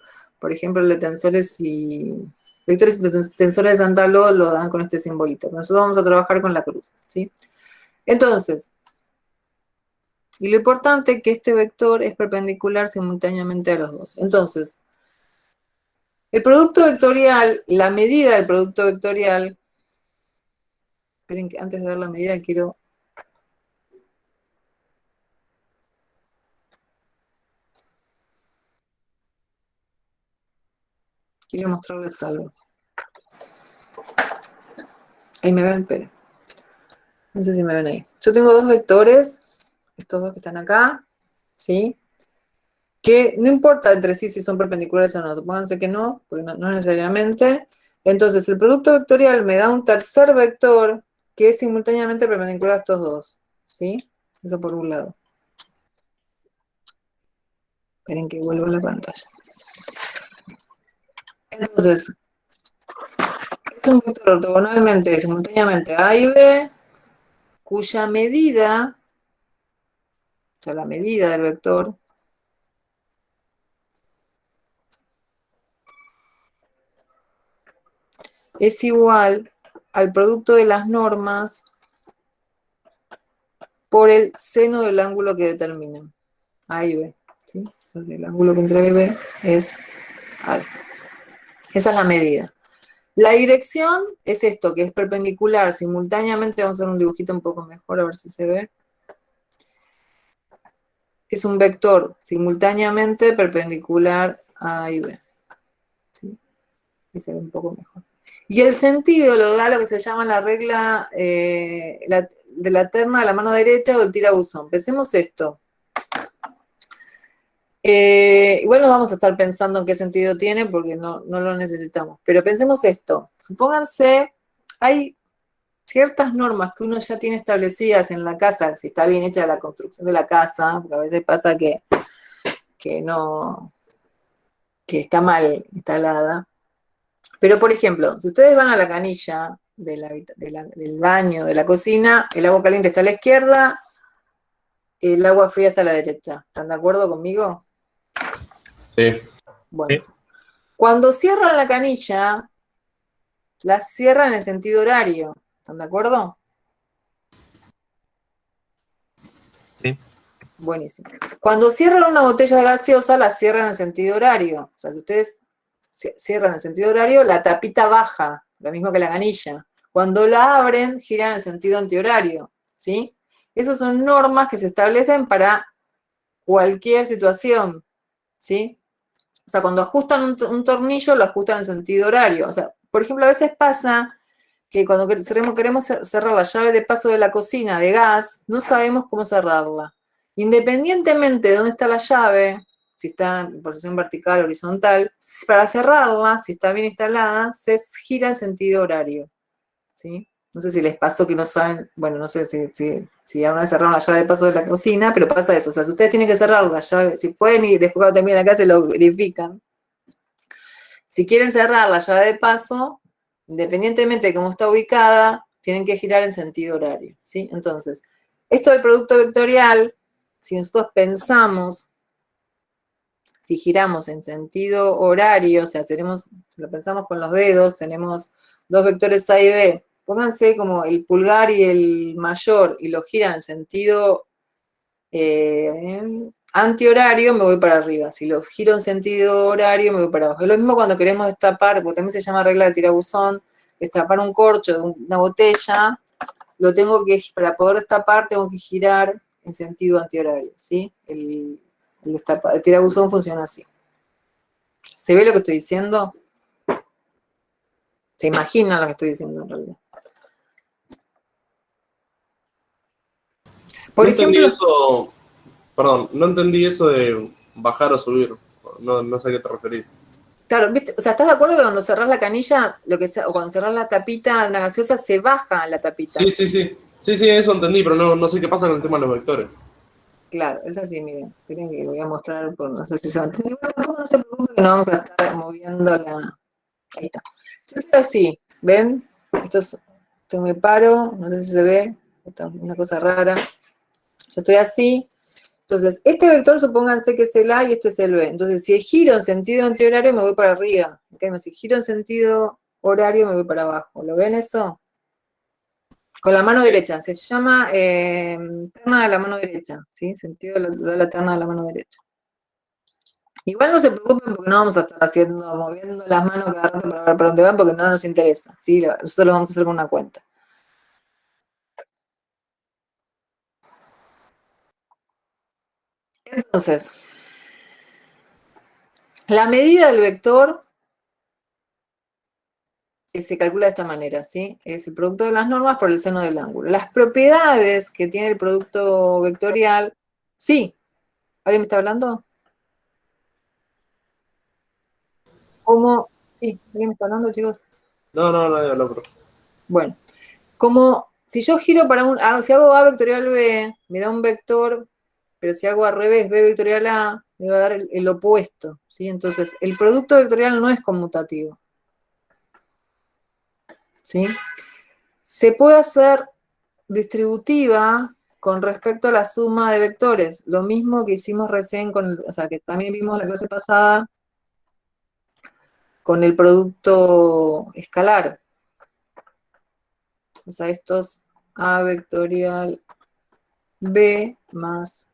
por ejemplo, el de tensores y vectores y tensores de Santaló lo dan con este simbolito. Nosotros vamos a trabajar con la cruz, ¿sí? Entonces, y lo importante es que este vector es perpendicular simultáneamente a los dos. Entonces, el producto vectorial, la medida del producto vectorial, esperen que antes de ver la medida quiero mostrarles algo. Ahí me ven, esperen. No sé si me ven ahí. Yo tengo dos vectores, estos dos que están acá, ¿sí? Que no importa entre sí si son perpendiculares o no, supónganse que no, porque no necesariamente. Entonces, el producto vectorial me da un tercer vector que es simultáneamente perpendicular a estos dos, ¿sí? Eso por un lado. Esperen que vuelva a la pantalla. Entonces, es un vector ortogonalmente simultáneamente A y B, cuya medida, o sea, la medida del vector, es igual al producto de las normas por el seno del ángulo que determinan, A y B, ¿sí? O sea, el ángulo que entre A y B es A. Esa es la medida. La dirección es esto, que es perpendicular simultáneamente, vamos a hacer un dibujito un poco mejor, a ver si se ve. Es un vector simultáneamente perpendicular a A y B. ¿Sí? Y se ve un poco mejor. Y el sentido lo da lo que se llama la regla de la terna a la mano derecha o el tirabuzón. Pensemos esto. Igual no vamos a estar pensando en qué sentido tiene porque no lo necesitamos. Pero pensemos esto. Supónganse, hay ciertas normas que uno ya tiene establecidas en la casa, si está bien hecha la construcción de la casa, porque a veces pasa que está mal instalada. Pero, por ejemplo, si ustedes van a la canilla del baño, de la cocina, el agua caliente está a la izquierda, el agua fría está a la derecha. ¿Están de acuerdo conmigo? Sí. Bueno, sí. Cuando cierran la canilla, la cierran en sentido horario. ¿Están de acuerdo? Sí. Buenísimo. Cuando cierran una botella de gaseosa, la cierran en sentido horario. O sea, si ustedes cierran en sentido horario, la tapita baja, lo mismo que la canilla. Cuando la abren, giran en sentido antihorario, ¿sí? Esas son normas que se establecen para cualquier situación, ¿sí? O sea, cuando ajustan un tornillo, lo ajustan en sentido horario. O sea, por ejemplo, a veces pasa que cuando queremos cerrar la llave de paso de la cocina de gas, no sabemos cómo cerrarla. Independientemente de dónde está la llave, si está en posición vertical o horizontal, para cerrarla, si está bien instalada, se gira en sentido horario, ¿sí? No sé si les pasó que no saben, bueno, no sé si alguna vez cerraron la llave de paso de la cocina, pero pasa eso. O sea, si ustedes tienen que cerrar la llave, si pueden y después cuando terminen acá se lo verifican. Si quieren cerrar la llave de paso, independientemente de cómo está ubicada, tienen que girar en sentido horario, ¿sí? Entonces, esto del producto vectorial, si nosotros pensamos, si giramos en sentido horario, o sea, si lo pensamos con los dedos, tenemos dos vectores A y B, pónganse como el pulgar y el mayor y lo giran en sentido antihorario, me voy para arriba. Si los giro en sentido horario, me voy para abajo. Es lo mismo cuando queremos destapar, porque también se llama regla de tirabuzón, destapar un corcho de una botella, lo tengo que, para poder destapar, tengo que girar en sentido antihorario, ¿sí? El tirabuzón funciona así. ¿Se ve lo que estoy diciendo? ¿Se imagina lo que estoy diciendo en realidad? Por No ejemplo, entendí eso, perdón, no entendí eso de bajar o subir. No sé a qué te referís. claro, ¿viste? O sea, ¿estás de acuerdo que cuando cerrás la canilla, o cuando cerrás la tapita de una gaseosa, se baja la tapita? Sí, sí, sí. Sí, sí, eso entendí, pero no sé qué pasa con el tema de los vectores. Claro, es así, miren. Miren que lo voy a mostrar, no sé si se va a entender. Igual tampoco no se preocupen que no vamos a estar moviendo la... Ahí está. Yo estoy así, ¿ven? Esto me paro, no sé si se ve, esta es una cosa rara. Yo estoy así. Entonces, este vector supónganse que es el A y este es el B. Entonces, si giro en sentido antihorario, me voy para arriba. ¿Okay? Si giro en sentido horario, me voy para abajo. ¿Lo ven eso? Con la mano derecha. Se llama terna de la mano derecha. ¿Sí? Sentido de la terna de la mano derecha. Igual no se preocupen porque no vamos a estar moviendo las manos cada rato para ver para dónde van porque no nos interesa. ¿Sí? Nosotros lo vamos a hacer con una cuenta. Entonces, la medida del vector se calcula de esta manera, ¿sí? Es el producto de las normas por el seno del ángulo. Las propiedades que tiene el producto vectorial, sí. ¿Alguien me está hablando? ¿Cómo? Sí, ¿alguien me está hablando, chicos? No, nadie habló, pero... Bueno, como si yo giro si hago A vectorial B, me da un vector, pero si hago al revés, B vectorial A, me va a dar el opuesto, ¿sí? Entonces, el producto vectorial no es conmutativo, ¿sí? Se puede hacer distributiva con respecto a la suma de vectores, lo mismo que hicimos recién o sea, que también vimos la clase pasada con el producto escalar. O sea, esto es A vectorial B más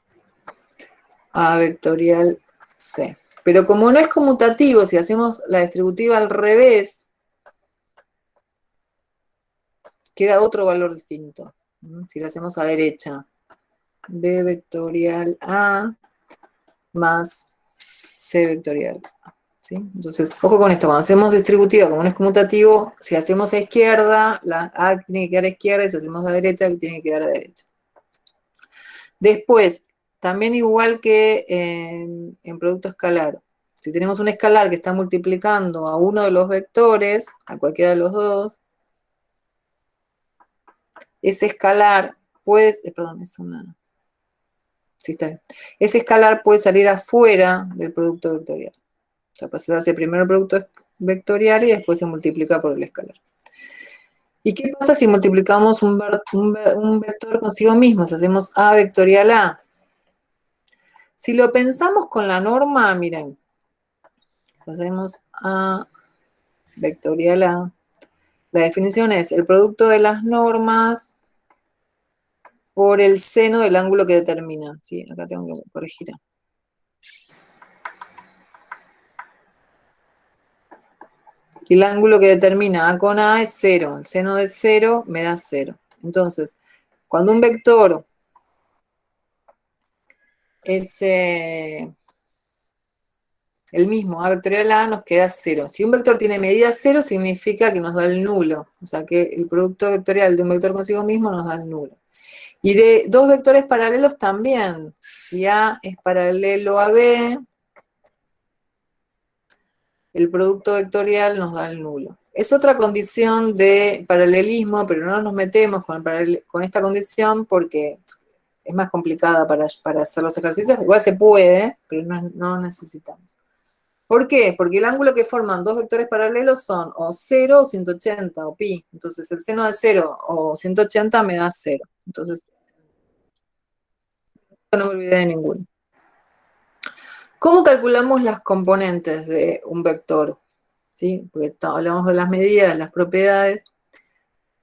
A vectorial C. Pero como no es conmutativo, si hacemos la distributiva al revés, queda otro valor distinto. Si lo hacemos a derecha, B vectorial A más C vectorial A. ¿Sí? Entonces, ojo con esto, cuando hacemos distributiva, como no es conmutativo, si hacemos a izquierda, la A tiene que quedar a izquierda, y si hacemos a derecha, tiene que quedar a derecha. Después, también igual que en producto escalar, si tenemos un escalar que está multiplicando a uno de los vectores, a cualquiera de los dos, ese escalar puede, perdón, es una... Sí, está bien. Ese escalar puede salir afuera del producto vectorial. O sea, pues se hace primero el producto vectorial y después se multiplica por el escalar. ¿Y qué pasa si multiplicamos un vector consigo mismo? Si hacemos A vectorial A. Si lo pensamos con la norma, miren, si hacemos A vectorial A, la definición es el producto de las normas por el seno del ángulo que determina. ¿Sí? Acá tengo que corregir. Y el ángulo que determina A con A es 0. El seno de 0 me da 0. Entonces, cuando un vector es el mismo, A vectorial A, nos queda 0. Si un vector tiene medida 0, significa que nos da el nulo. O sea, que el producto vectorial de un vector consigo mismo nos da el nulo. Y de dos vectores paralelos también. Si A es paralelo a B, el producto vectorial nos da el nulo. Es otra condición de paralelismo, pero no nos metemos con esta condición porque es más complicada para hacer los ejercicios. Igual se puede, pero no necesitamos. ¿Por qué? Porque el ángulo que forman dos vectores paralelos son o 0 o 180 o pi. Entonces el seno de 0 o 180 me da 0. Entonces, no me olvidé de ninguno. ¿Cómo calculamos las componentes de un vector? ¿Sí? Porque hablamos de las medidas, las propiedades.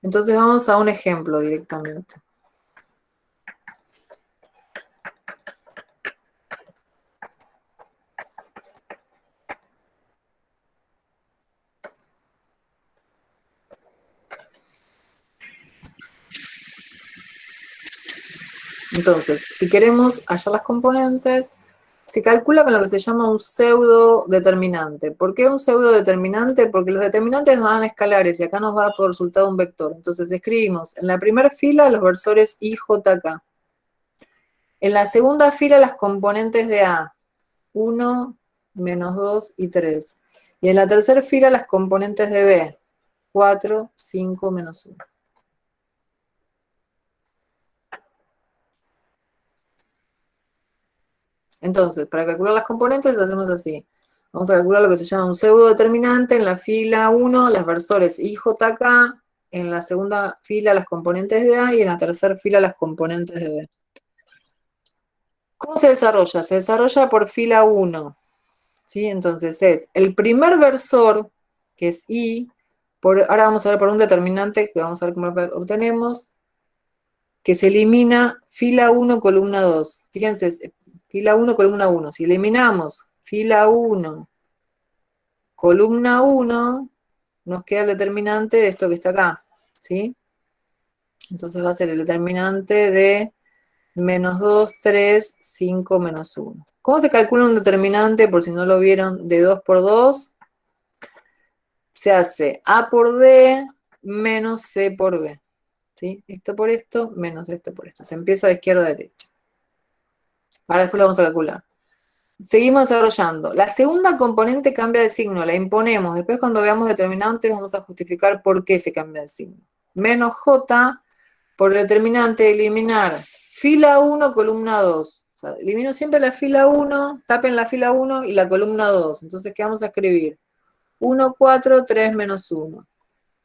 Entonces vamos a un ejemplo directamente. Entonces, si queremos hallar las componentes, se calcula con lo que se llama un pseudo determinante. ¿Por qué un pseudo determinante? Porque los determinantes nos dan escalares y acá nos va por resultado un vector. Entonces escribimos en la primera fila los versores I, J, K. En la segunda fila las componentes de A, 1, menos 2 y 3. Y en la tercera fila las componentes de B, 4, 5, menos 1. Entonces, para calcular las componentes hacemos así. Vamos a calcular lo que se llama un pseudo determinante en la fila 1, las versores I, J, K, en la segunda fila las componentes de A y en la tercera fila las componentes de B. ¿Cómo se desarrolla? Se desarrolla por fila 1. ¿Sí? Entonces es el primer versor, que es I, ahora vamos a ver por un determinante, que vamos a ver cómo lo obtenemos, que se elimina fila 1, columna 2. Fíjense, fila 1, columna 1. Si eliminamos fila 1, columna 1, nos queda el determinante de esto que está acá, ¿sí? Entonces va a ser el determinante de menos 2, 3, 5, menos 1. ¿Cómo se calcula un determinante? Por si no lo vieron, de 2 por 2, se hace A por D menos C por B. ¿Sí? Esto por esto, menos esto por esto. Se empieza de izquierda a derecha. Ahora después lo vamos a calcular. Seguimos desarrollando. La segunda componente cambia de signo, la imponemos. Después cuando veamos determinantes vamos a justificar por qué se cambia de signo. Menos J por el determinante de eliminar fila 1, columna 2. O sea, elimino siempre la fila 1, tapen la fila 1 y la columna 2. Entonces, ¿qué vamos a escribir? 1, 4, 3, menos 1.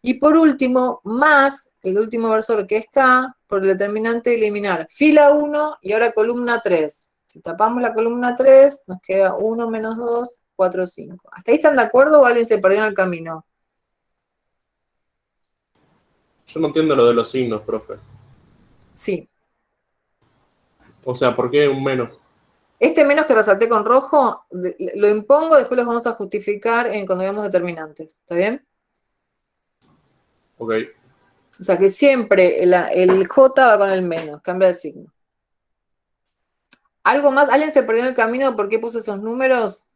Y por último, más el último versor que es K, por el determinante de eliminar fila 1 y ahora columna 3. Si tapamos la columna 3, nos queda 1 menos 2, 4, 5. ¿Hasta ahí están de acuerdo o alguien se perdió en el camino? Yo no entiendo lo de los signos, profe. Sí. O sea, ¿por qué un menos? Este menos que resalté con rojo, lo impongo, después los vamos a justificar cuando veamos determinantes. ¿Está bien? Ok. O sea que siempre el J va con el menos, cambia de signo. ¿Algo más? ¿Alguien se perdió en el camino? ¿Por qué puse esos números?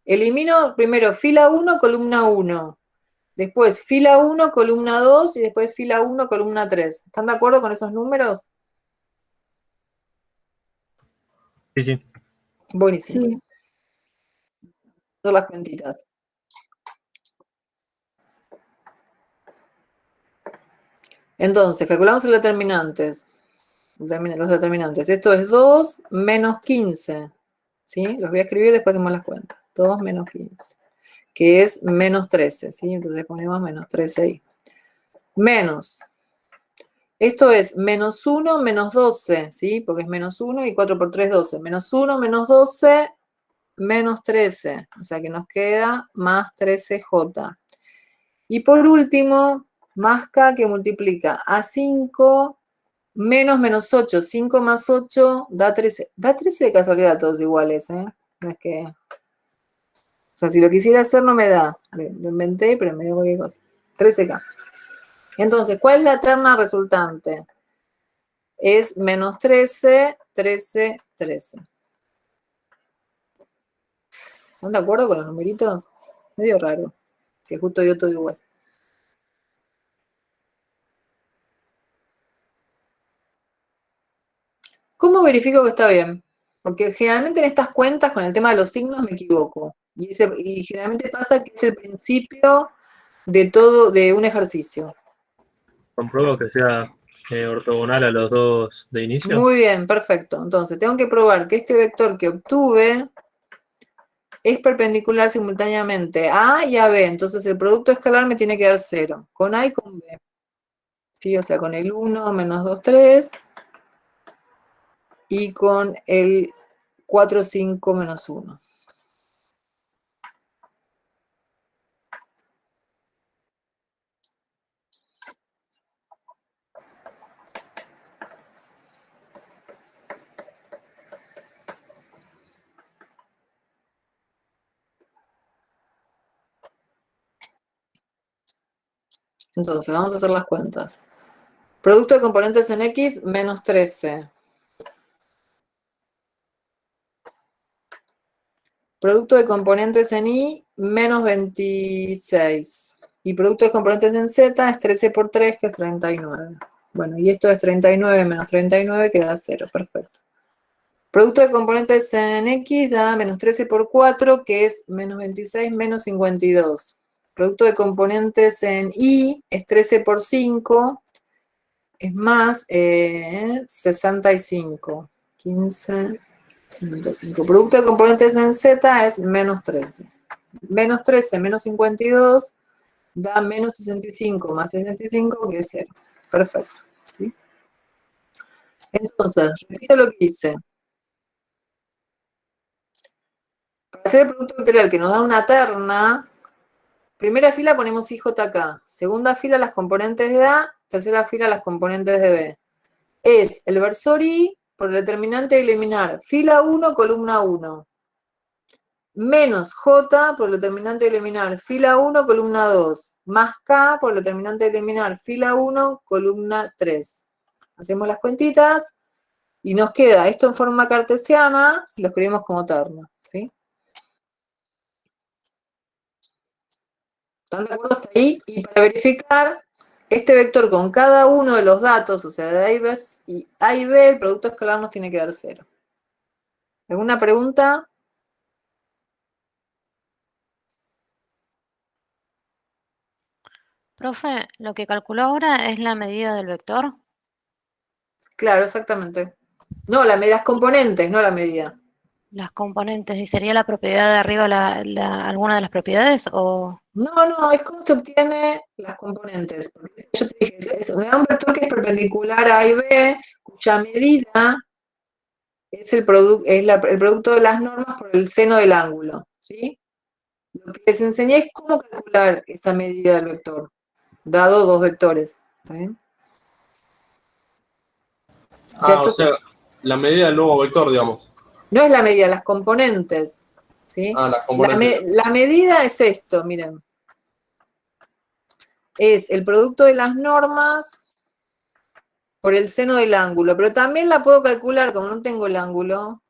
Elimino primero fila 1, columna 1. Después fila 1, columna 2 y después fila 1, columna 3. ¿Están de acuerdo con esos números? Sí, sí. Buenísimo. Sí. Son las cuentitas. Entonces, calculamos los determinantes. Los determinantes. Esto es 2 menos 15. ¿Sí? Los voy a escribir y después hacemos las cuentas. 2 menos 15. Que es menos 13. ¿Sí? Entonces ponemos menos 13 ahí. Menos. Esto es menos 1 menos 12. ¿Sí? Porque es menos 1 y 4 por 3, 12. Menos 1 menos 12 menos 13. O sea que nos queda más 13J. Y por último, más K que multiplica a 5 menos 8. 5 más 8 da 13. Da 13 de casualidad todos iguales, ¿eh? No es que... O sea, si lo quisiera hacer no me da. Lo inventé, pero me dio cualquier cosa. 13K. Entonces, ¿cuál es la terna resultante? Es menos 13, 13, 13. ¿Están de acuerdo con los numeritos? Medio raro. Que justo dio todo igual. ¿Cómo verifico que está bien? Porque generalmente en estas cuentas, con el tema de los signos, me equivoco. Y generalmente pasa que es el principio de todo, de un ejercicio. Compruebo que sea ortogonal a los dos de inicio. Muy bien, perfecto. Entonces, tengo que probar que este vector que obtuve es perpendicular simultáneamente a A y a B. Entonces, el producto escalar me tiene que dar 0, con A y con B. ¿Sí? O sea, con el 1, menos 2, 3, y con el 4, 5, menos 1. Entonces, vamos a hacer las cuentas. Producto de componentes en X, menos 13. Producto de componentes en Y, menos 26. Y producto de componentes en Z es 13 por 3, que es 39. Bueno, y esto es 39 menos 39, que da 0. Perfecto. Producto de componentes en X da menos 13 por 4, que es menos 26, menos 52. Producto de componentes en Y es 13 por 5, es más 65. 15, 55. Producto de componentes en Z es menos 13. Menos 13 menos 52 da menos 65 más 65, que es 0. Perfecto. ¿Sí? Entonces, repito lo que hice. Para hacer el producto vectorial que nos da una terna, primera fila ponemos IJK, segunda fila las componentes de A, tercera fila las componentes de B. Es el versor I por el determinante de eliminar fila 1, columna 1, menos J por el determinante de eliminar fila 1, columna 2, más K por el determinante de eliminar fila 1, columna 3. Hacemos las cuentitas y nos queda esto en forma cartesiana y lo escribimos como terna, ¿sí? ¿Están de acuerdo hasta ahí? Y para verificar este vector con cada uno de los datos, o sea, de A y B, el producto escalar nos tiene que dar 0. ¿Alguna pregunta? Profe, lo que calculó ahora es la medida del vector. Claro, exactamente. No, las componentes, no la medida. Las componentes, ¿y sería la propiedad de arriba alguna de las propiedades? O No, es como se obtiene las componentes. Porque yo te dije, me da un vector que es perpendicular a A y B, cuya medida es el producto de las normas por el seno del ángulo, ¿sí? Lo que les enseñé es cómo calcular esa medida del vector, dado dos vectores. ¿Está bien? O sea, la medida del nuevo vector, digamos. No es la medida, las componentes. ¿Sí? Las componentes. La medida es esto, miren. Es el producto de las normas por el seno del ángulo, pero también la puedo calcular, como no tengo el ángulo,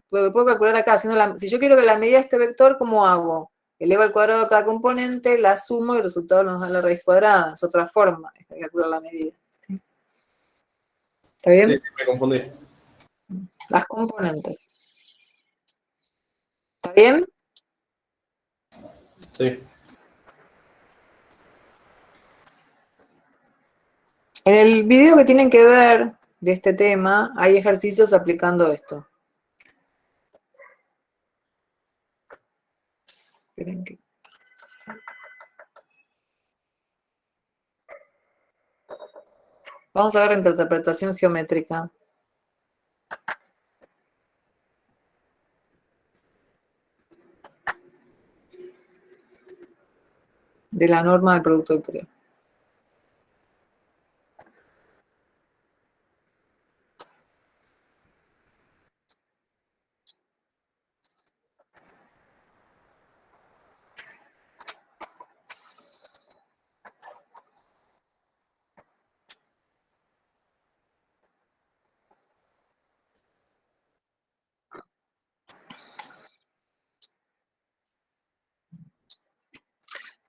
puedo calcular acá. Si yo quiero que la medida de este vector, ¿cómo hago? Elevo al cuadrado de cada componente, la sumo y el resultado nos da la raíz cuadrada. Es otra forma de calcular la medida. ¿Sí? ¿Está bien? Sí, me confundí. Las componentes. ¿Está bien? Sí. En el video que tienen que ver de este tema, hay ejercicios aplicando esto. Esperen que... Vamos a ver interpretación geométrica. De la norma del producto vectorial.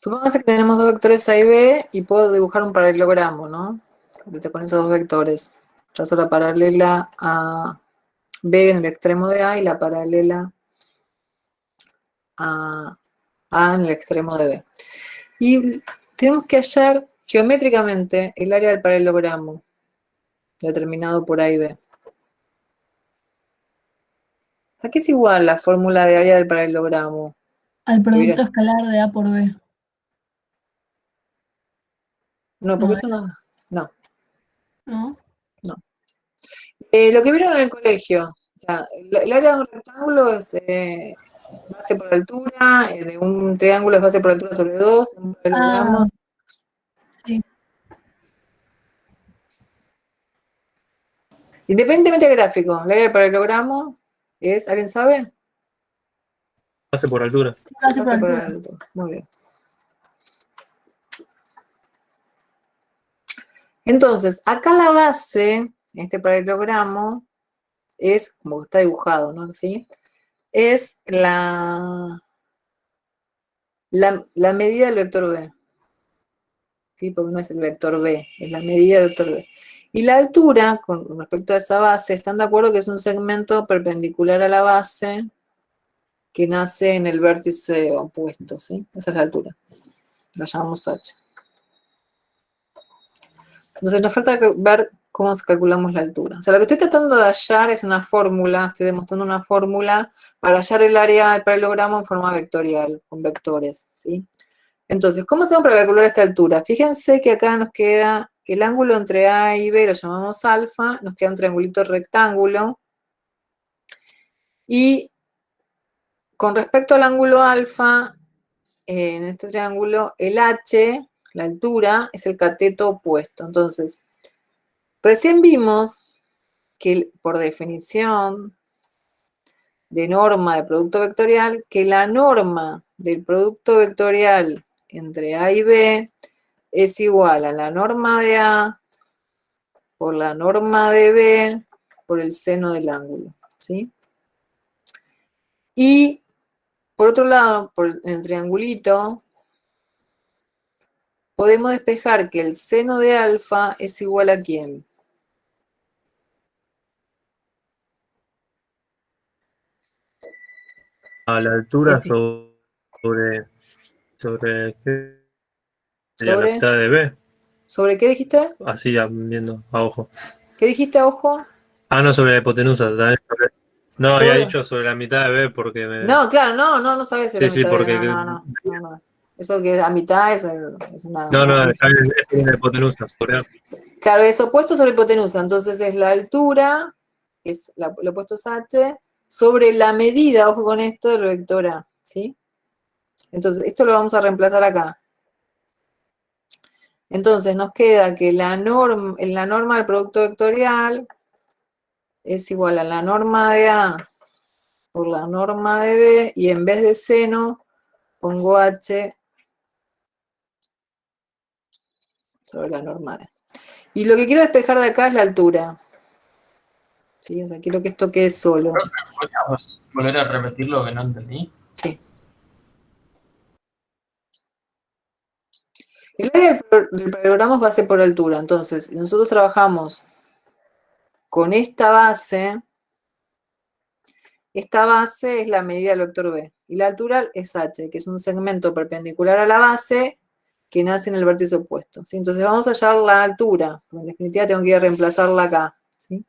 Supongamos que tenemos dos vectores A y B y puedo dibujar un paralelogramo, ¿no? Con esos dos vectores. Trazo la paralela a B en el extremo de A y la paralela a A en el extremo de B. Y tenemos que hallar geométricamente el área del paralelogramo determinado por A y B. ¿A qué es igual la fórmula de área del paralelogramo? Al producto escalar de A por B. No, porque eso no. No. ¿No? No. Lo que vieron en el colegio. O sea, el área de un rectángulo es base por altura, de un triángulo es base por altura sobre 2, un paralelogramo. Sí. Independientemente del gráfico, el área del paralelogramo es, ¿alguien sabe? Base por altura. Base por Base por altura. altura. Muy bien. Entonces, acá la base, en este paralelogramo, es, como está dibujado, ¿no? ¿Sí? Es la medida del vector B. ¿Sí? Porque no es el vector B, es la medida del vector B. Y la altura, con respecto a esa base, ¿están de acuerdo que es un segmento perpendicular a la base que nace en el vértice opuesto? ¿Sí? Esa es la altura. La llamamos H. Entonces nos falta ver cómo calculamos la altura. O sea, lo que estoy tratando de hallar es una fórmula, estoy demostrando una fórmula para hallar el área del paralelogramo en forma vectorial, con vectores, ¿sí? Entonces, ¿cómo hacemos para calcular esta altura? Fíjense que acá nos queda el ángulo entre A y B, lo llamamos alfa, nos queda un triangulito rectángulo, y con respecto al ángulo alfa, en este triángulo, el H, la altura, es el cateto opuesto. Entonces, recién vimos que por definición de norma de producto vectorial, que la norma del producto vectorial entre A y B es igual a la norma de A por la norma de B por el seno del ángulo, ¿sí? Y por otro lado, en el triangulito, podemos despejar que el seno de alfa es igual a ¿quién? A la altura Es sobre ¿qué sería la sobre, mitad de B? ¿sobre qué dijiste? Así ya viendo a ojo. ¿Qué dijiste, ojo? Ah, no, sobre la hipotenusa. ¿Sabes? No, había Sobre. dicho sobre la mitad de B porque me... No, claro, no sabes si es la Sí, sí, mitad de. porque... No. Eso que a mitad es una. No, está bien, es la hipotenusa. Sobre A. Claro, es opuesto sobre hipotenusa, entonces es la altura, es lo opuesto es H, sobre la medida, ojo con esto, del vector A, ¿sí? Entonces, esto lo vamos a reemplazar acá. Entonces, nos queda que la norma del producto vectorial es igual a la norma de A por la norma de B, y en vez de seno, pongo H sobre la norma de A. Y lo que quiero despejar de acá es la altura. ¿Sí? O sea, quiero que esto quede solo. ¿Podríamos volver a repetir lo que no entendí? Sí. El área del paralelogramo es base por altura. Entonces, si nosotros trabajamos con esta base es la medida del vector B. Y la altura es H, que es un segmento perpendicular a la base que nace en el vértice opuesto, ¿sí? Entonces vamos a hallar la altura. En definitiva tengo que ir a reemplazarla acá, ¿sí?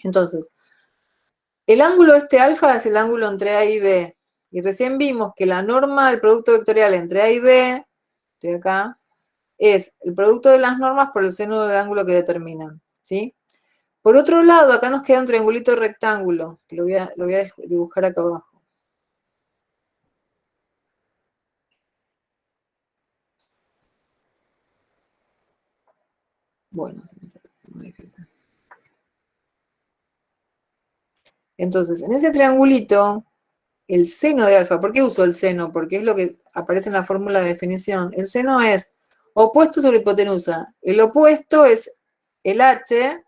Entonces, el ángulo este alfa es el ángulo entre A y B. Y recién vimos que la norma del producto vectorial entre A y B, de acá, es el producto de las normas por el seno del ángulo que determinan, ¿sí? Por otro lado, acá nos queda un triangulito rectángulo, que lo voy a dibujar acá abajo. Bueno, modifica. Entonces, en ese triangulito, el seno de alfa, ¿por qué uso el seno? Porque es lo que aparece en la fórmula de definición. El seno es opuesto sobre hipotenusa. El opuesto es el h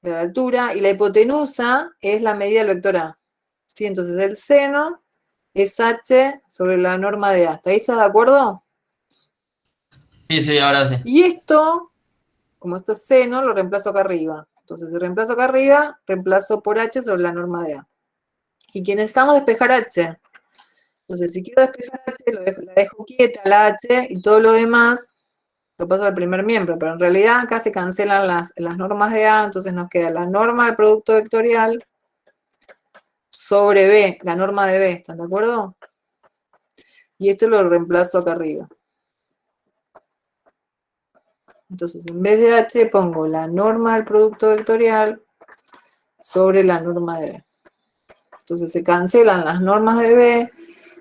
de la altura y la hipotenusa es la medida del vector A. ¿Sí? Entonces, el seno es h sobre la norma de A. ¿Hasta ahí estás de acuerdo? Sí, ahora sí. Y esto, como esto es seno, lo reemplazo acá arriba. Entonces, si reemplazo acá arriba, reemplazo por h sobre la norma de A. Y que necesitamos despejar h. Entonces, si quiero despejar h, la dejo quieta la h y todo lo demás lo paso al primer miembro. Pero en realidad acá se cancelan las normas de A, entonces nos queda la norma del producto vectorial sobre B, la norma de B, ¿están de acuerdo? Y esto lo reemplazo acá arriba. Entonces, en vez de h pongo la norma del producto vectorial sobre la norma de B. Entonces se cancelan las normas de B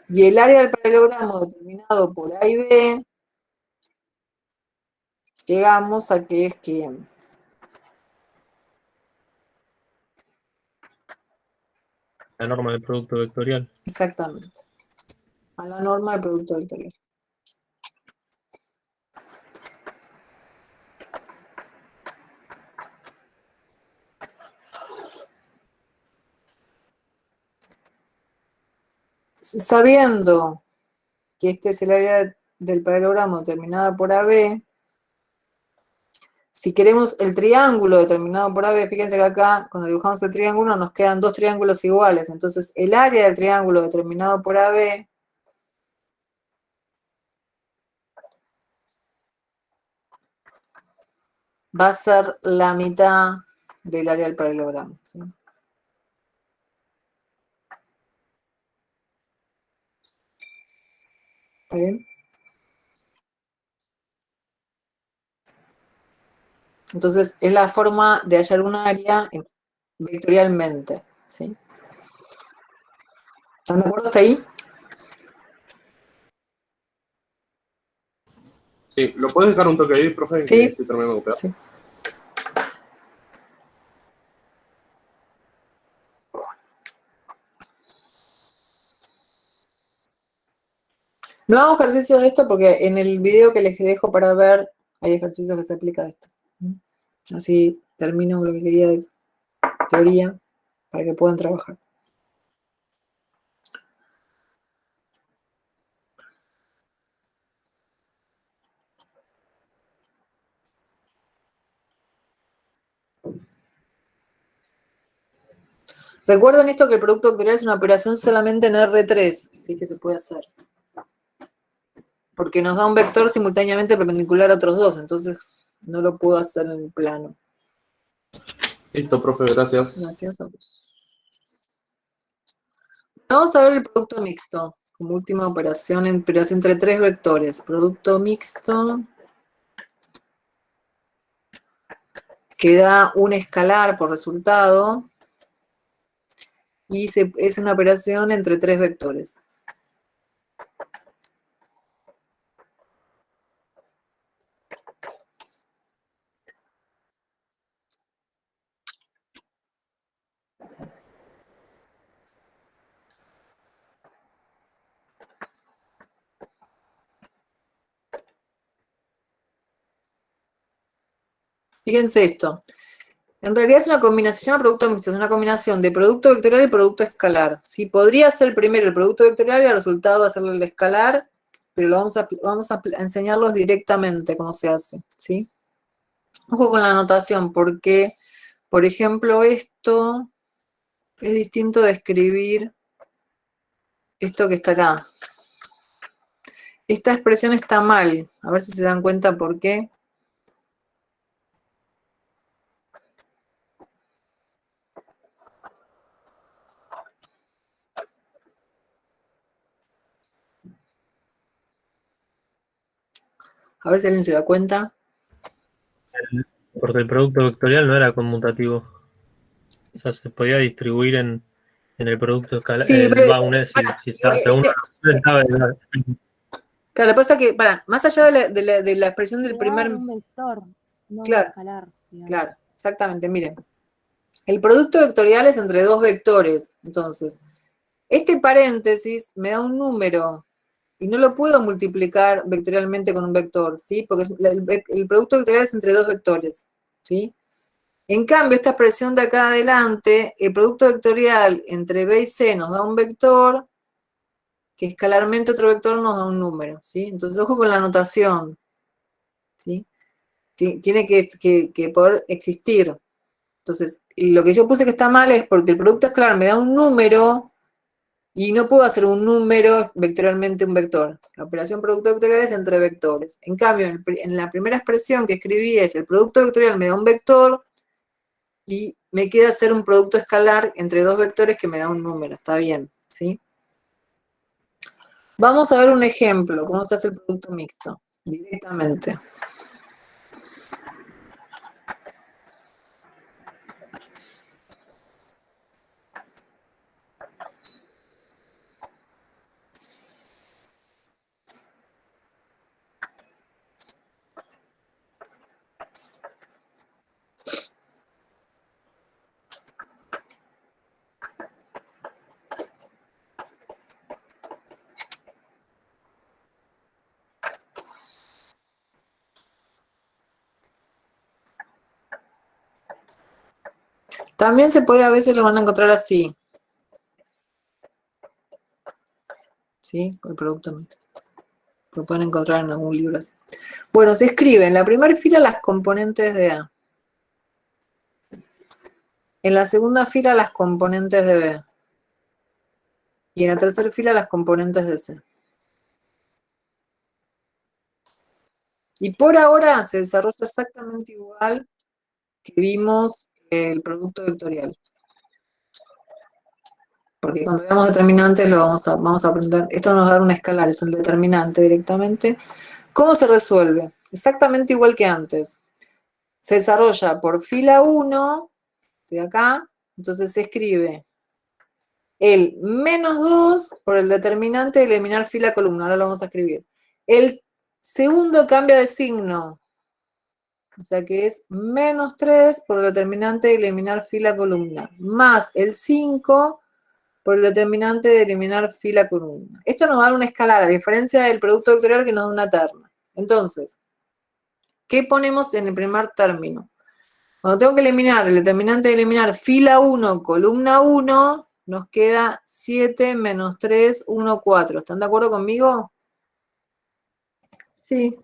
y el área del paralelogramo determinado por A y B, llegamos a que es ¿quién? La norma del producto vectorial. Exactamente. A la norma del producto vectorial. sabiendo que este es el área del paralelogramo determinada por AB, si queremos el triángulo determinado por AB, fíjense que acá, cuando dibujamos el triángulo, nos quedan dos triángulos iguales. Entonces, el área del triángulo determinado por AB va a ser la mitad del área del paralelogramo, ¿sí? ¿Está bien? Entonces, es la forma de hallar un área vectorialmente, ¿sí? ¿Están de acuerdo hasta ahí? Sí, ¿lo puedes dejar un toque ahí, profe? Sí. Que estoy terminando de copiar. Sí. No hago ejercicios de esto porque en el video que les dejo para ver hay ejercicios que se aplican a esto. Así termino lo que quería de teoría para que puedan trabajar. Recuerden esto, que el producto vectorial es una operación solamente en R3, ¿sí? Que se puede hacer. Porque nos da un vector simultáneamente perpendicular a otros dos, entonces no lo puedo hacer en el plano. Listo, profe, gracias. Gracias a vos. Vamos a ver el producto mixto, como última operación, pero es entre tres vectores. Producto mixto que da un escalar por resultado y es una operación entre tres vectores. Fíjense esto. En realidad es una combinación, se llama producto mixto, es una combinación de producto vectorial y producto escalar. ¿Sí? Podría ser primero el producto vectorial y el resultado hacerle el escalar, pero vamos a enseñarlos directamente cómo se hace. ¿Sí? Ojo con la anotación, porque, por ejemplo, esto es distinto de escribir esto que está acá. Esta expresión está mal. A ver si se dan cuenta por qué. A ver si alguien se da cuenta. Porque el producto vectorial no era conmutativo. O sea, se podía distribuir en el producto escalar. Sí, pero, Si estaba, según estaba claro, lo que pasa es que, más allá de la expresión del primer... un vector, no Claro, un escalar. Digamos. Claro, exactamente, miren. El producto vectorial es entre dos vectores. Entonces, este paréntesis me da un número y no lo puedo multiplicar vectorialmente con un vector, ¿sí? Porque el producto vectorial es entre dos vectores, ¿sí? En cambio, esta expresión de acá adelante, el producto vectorial entre B y C nos da un vector, que escalarmente otro vector nos da un número, ¿sí? Entonces, ojo con la notación, ¿sí? Tiene que poder existir. Entonces, lo que yo puse que está mal es porque el producto escalar me da un número y no puedo hacer un número vectorialmente un vector. La operación producto vectorial es entre vectores. En cambio, en la primera expresión que escribí es el producto vectorial me da un vector y me queda hacer un producto escalar entre dos vectores que me da un número. Está bien, ¿sí? Vamos a ver un ejemplo, cómo se hace el producto mixto, directamente. También se puede, a veces lo van a encontrar así. ¿sí? Con el producto mixto. Lo pueden encontrar en algún libro así. Bueno, se escribe en la primera fila las componentes de A. En la segunda fila las componentes de B. Y en la tercera fila las componentes de C. Y por ahora se desarrolla exactamente igual que vimos el producto vectorial. Porque cuando veamos determinantes lo vamos a aprender. Esto nos da un escalar, es el determinante directamente. ¿Cómo se resuelve? Exactamente igual que antes. Se desarrolla por fila 1, estoy acá, entonces se escribe el -2 por el determinante de eliminar fila columna. Ahora lo vamos a escribir. El segundo cambia de signo. O sea que es -3 por el determinante de eliminar fila columna. Más el 5 por el determinante de eliminar fila columna. Esto nos va a dar una escalar, a diferencia del producto vectorial que nos da una terna. Entonces, ¿qué ponemos en el primer término? Cuando tengo que eliminar el determinante de eliminar fila 1, columna 1, nos queda 7 menos 3, 1, 4. ¿Están de acuerdo conmigo? Sí.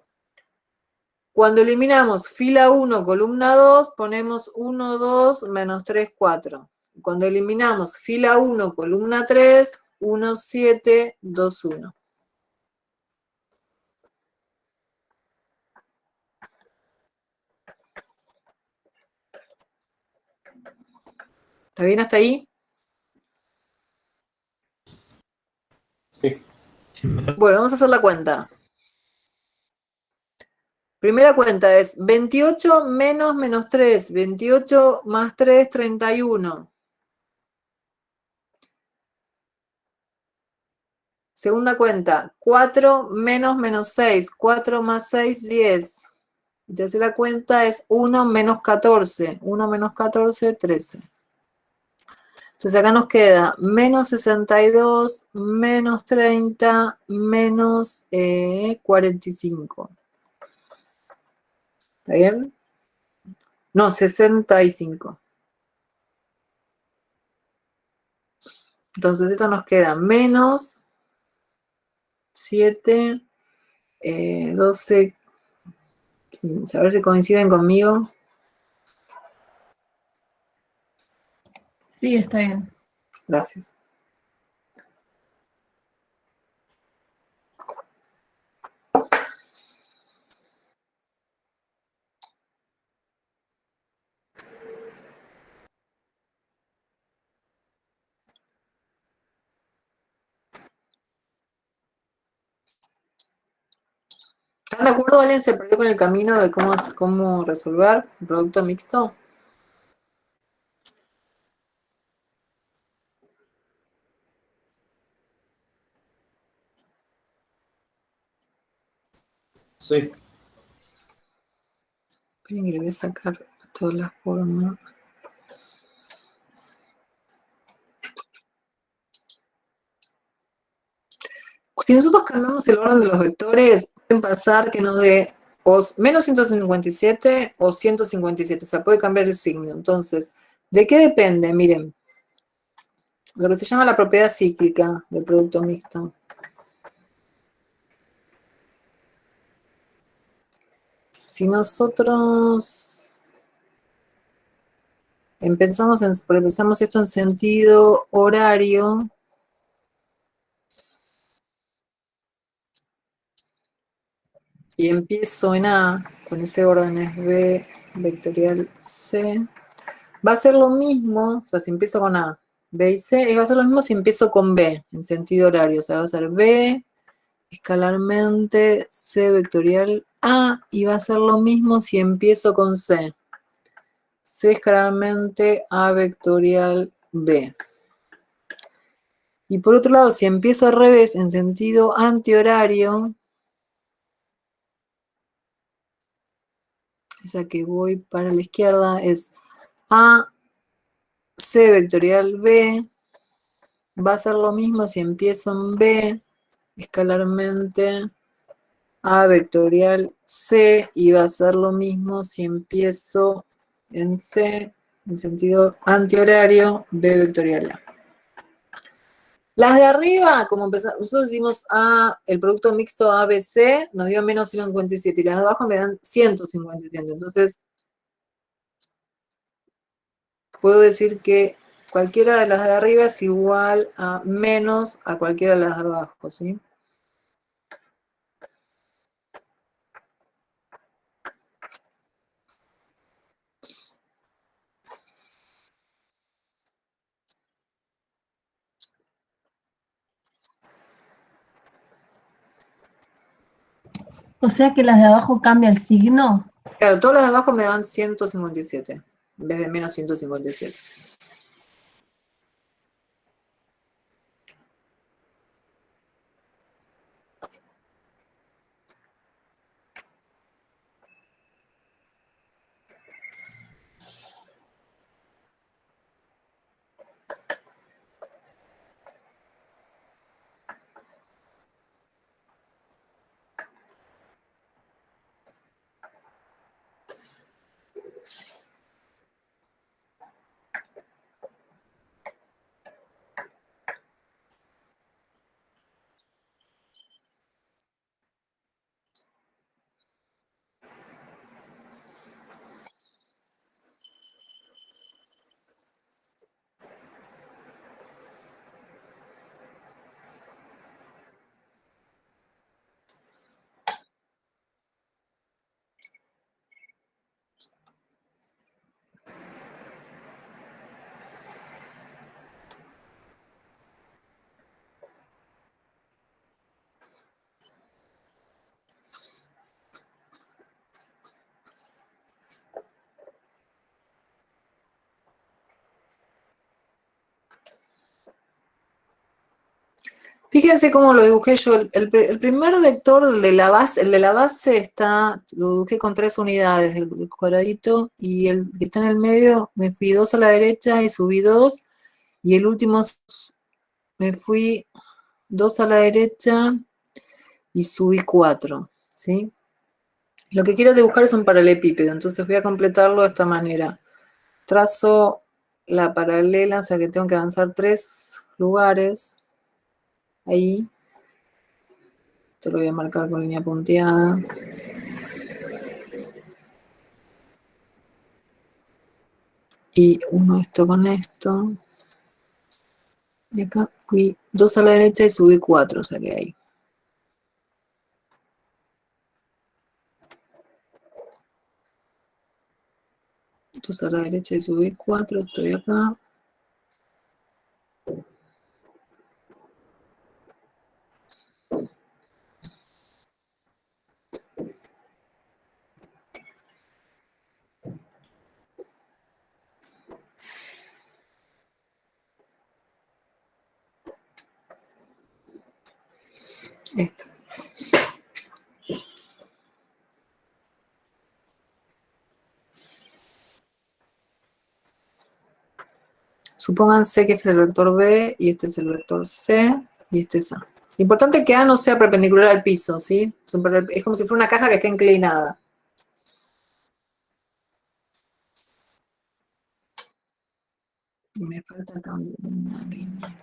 Cuando eliminamos fila 1, columna 2, ponemos 1, 2, menos 3, 4. Cuando eliminamos fila 1, columna 3, 1, 7, 2, 1. ¿Está bien hasta ahí? Sí. Bueno, vamos a hacer la cuenta. Primera cuenta es 28 menos menos 3. 28 más 3, 31. Segunda cuenta, 4 menos menos 6. 4 más 6, 10. Y tercera cuenta es 1 menos 14. 1 menos 14, 13. Entonces acá nos queda menos 62, menos 30, menos 45. ¿Está bien? No, 65. Entonces esto nos queda menos 7, 12, 15. A ver si coinciden conmigo. Sí, está bien. Gracias. ¿Están de acuerdo? ¿Alguien se perdió con el camino de cómo resolver un producto mixto? Sí. Esperen que le voy a sacar toda la forma. Si nosotros cambiamos el orden de los vectores, pueden pasar que nos dé o menos 157 o 157. O sea, puede cambiar el signo. Entonces, ¿de qué depende? Miren, lo que se llama la propiedad cíclica del producto mixto. Si nosotros pensamos esto en sentido horario, y empiezo en A, con ese orden es B vectorial C, va a ser lo mismo, o sea, si empiezo con A, B y C, va a ser lo mismo si empiezo con B, en sentido horario, o sea, va a ser B escalarmente C vectorial A, y va a ser lo mismo si empiezo con C. C escalarmente A vectorial B. Y por otro lado, si empiezo al revés, en sentido antihorario, o sea que voy para la izquierda, es A, C vectorial B, va a ser lo mismo si empiezo en B, escalarmente A vectorial C, y va a ser lo mismo si empiezo en C, en sentido antihorario, B vectorial A. Las de arriba, como empezamos, nosotros decimos el producto mixto ABC nos dio menos 57 y las de abajo me dan 157. Entonces, puedo decir que cualquiera de las de arriba es igual a menos a cualquiera de las de abajo, ¿sí? O sea que las de abajo cambia el signo. Claro, todas las de abajo me dan 157 en vez de menos 157. Fíjense cómo lo dibujé yo. El primer vector, el de la base lo dibujé con 3 unidades, el cuadradito, y el que está en el medio me fui 2 a la derecha y subí 2, y el último me fui 2 a la derecha y subí 4, ¿sí? Lo que quiero dibujar es un paralelepípedo, entonces voy a completarlo de esta manera. Trazo la paralela, o sea que tengo que avanzar 3 lugares. Ahí. Esto lo voy a marcar con línea punteada. Y uno esto con esto. Y acá fui 2 a la derecha y subí 4, o sea que ahí. Dos a la derecha y subí 4, estoy acá. Esto. Supónganse que este es el vector B y este es el vector C y este es A. Importante que A no sea perpendicular al piso, ¿sí? Es como si fuera una caja que esté inclinada. Y me falta cambiar una línea.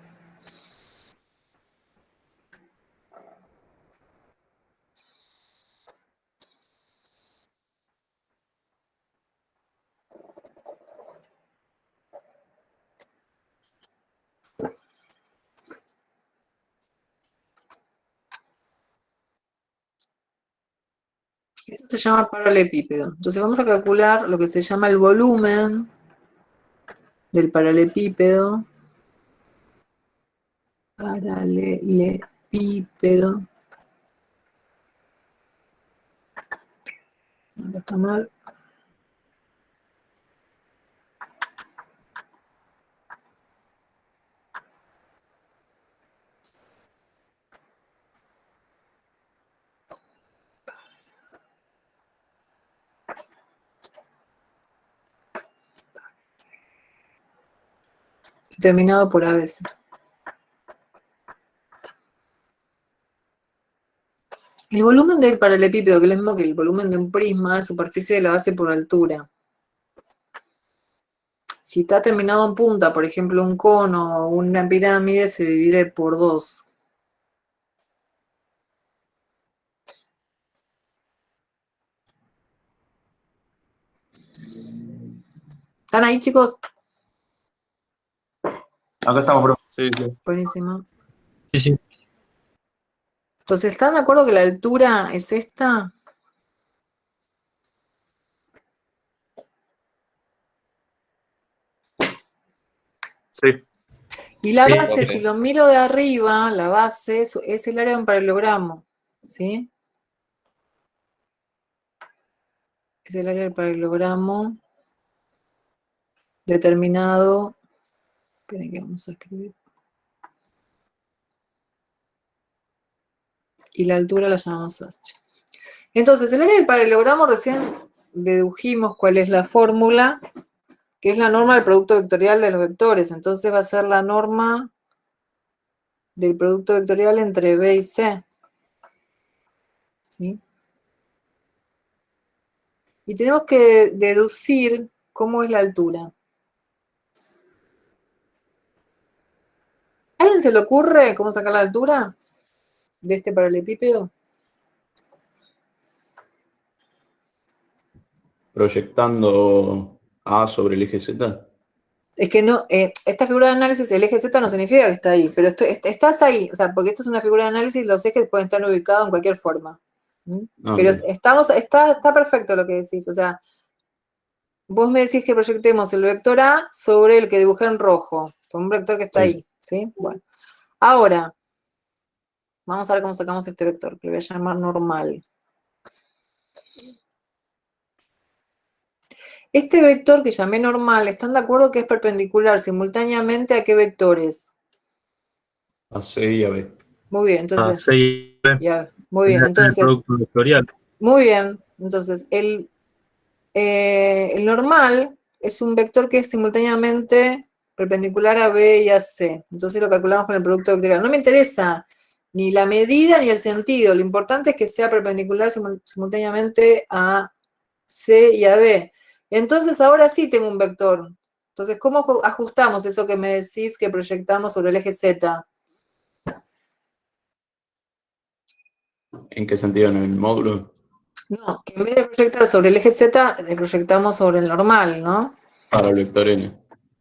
Esto se llama paralelepípedo. Entonces vamos a calcular lo que se llama el volumen del paralelepípedo. Paralelepípedo. Acá está mal. Determinado por ABC. El volumen del paralelepípedo, que es lo mismo que el volumen de un prisma, es superficie de la base por altura. Si está terminado en punta, por ejemplo, un cono o una pirámide, se divide por 2. ¿Están ahí, chicos? Acá estamos, bro. Sí, sí. Buenísimo. Sí, sí. Entonces, ¿están de acuerdo que la altura es esta? Sí. Y la Sí, base, ok. si lo miro de arriba, la base es el área de un paralelogramo, ¿sí? Es el área del paralelogramo determinado. Esperen que vamos a escribir. Y la altura la llamamos h. Entonces, el área del paralelogramo recién dedujimos cuál es la fórmula, que es la norma del producto vectorial de los vectores. Entonces va a ser la norma del producto vectorial entre B y C. ¿Sí? Y tenemos que deducir cómo es la altura. ¿A alguien se le ocurre cómo sacar la altura de este paralelepípedo? Proyectando A sobre el eje Z. Es que no, esta figura de análisis, el eje Z no significa que está ahí, pero estás ahí, o sea, porque esto es una figura de análisis, los ejes pueden estar ubicados en cualquier forma. ¿Mm? Ah, Pero ok. está perfecto lo que decís, o sea, vos me decís que proyectemos el vector A sobre el que dibujé en rojo, un vector que está Sí. ahí, ¿sí? Bueno, ahora, vamos a ver cómo sacamos este vector, que lo voy a llamar normal. Este vector que llamé normal, ¿están de acuerdo que es perpendicular simultáneamente a qué vectores? A C y a B. Muy bien, A entonces, 6 ya, muy bien, el entonces, producto vectorial. muy bien, entonces, el normal es un vector que es simultáneamente perpendicular a B y a C, entonces lo calculamos con el producto vectorial. No me interesa ni la medida ni el sentido, lo importante es que sea perpendicular simultáneamente a C y a B. Entonces ahora sí tengo un vector. Entonces, ¿cómo ajustamos eso que me decís que proyectamos sobre el eje Z? ¿En qué sentido? ¿En el módulo? No, que en vez de proyectar sobre el eje Z, proyectamos sobre el normal, ¿no? Para el vector N.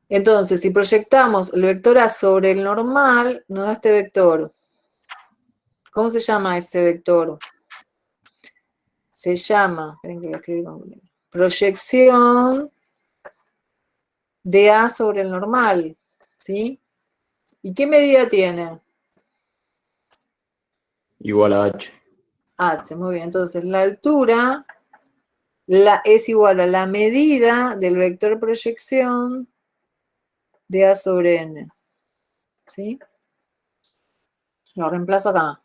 Entonces, si proyectamos el vector A sobre el normal, nos da este vector. ¿Cómo se llama ese vector? Se llama, esperen que voy a escribir con proyección de A sobre el normal, ¿sí? ¿Y qué medida tiene? Igual a H. H, muy bien. Entonces, la altura es igual a la medida del vector proyección de A sobre N, ¿sí? Lo reemplazo acá.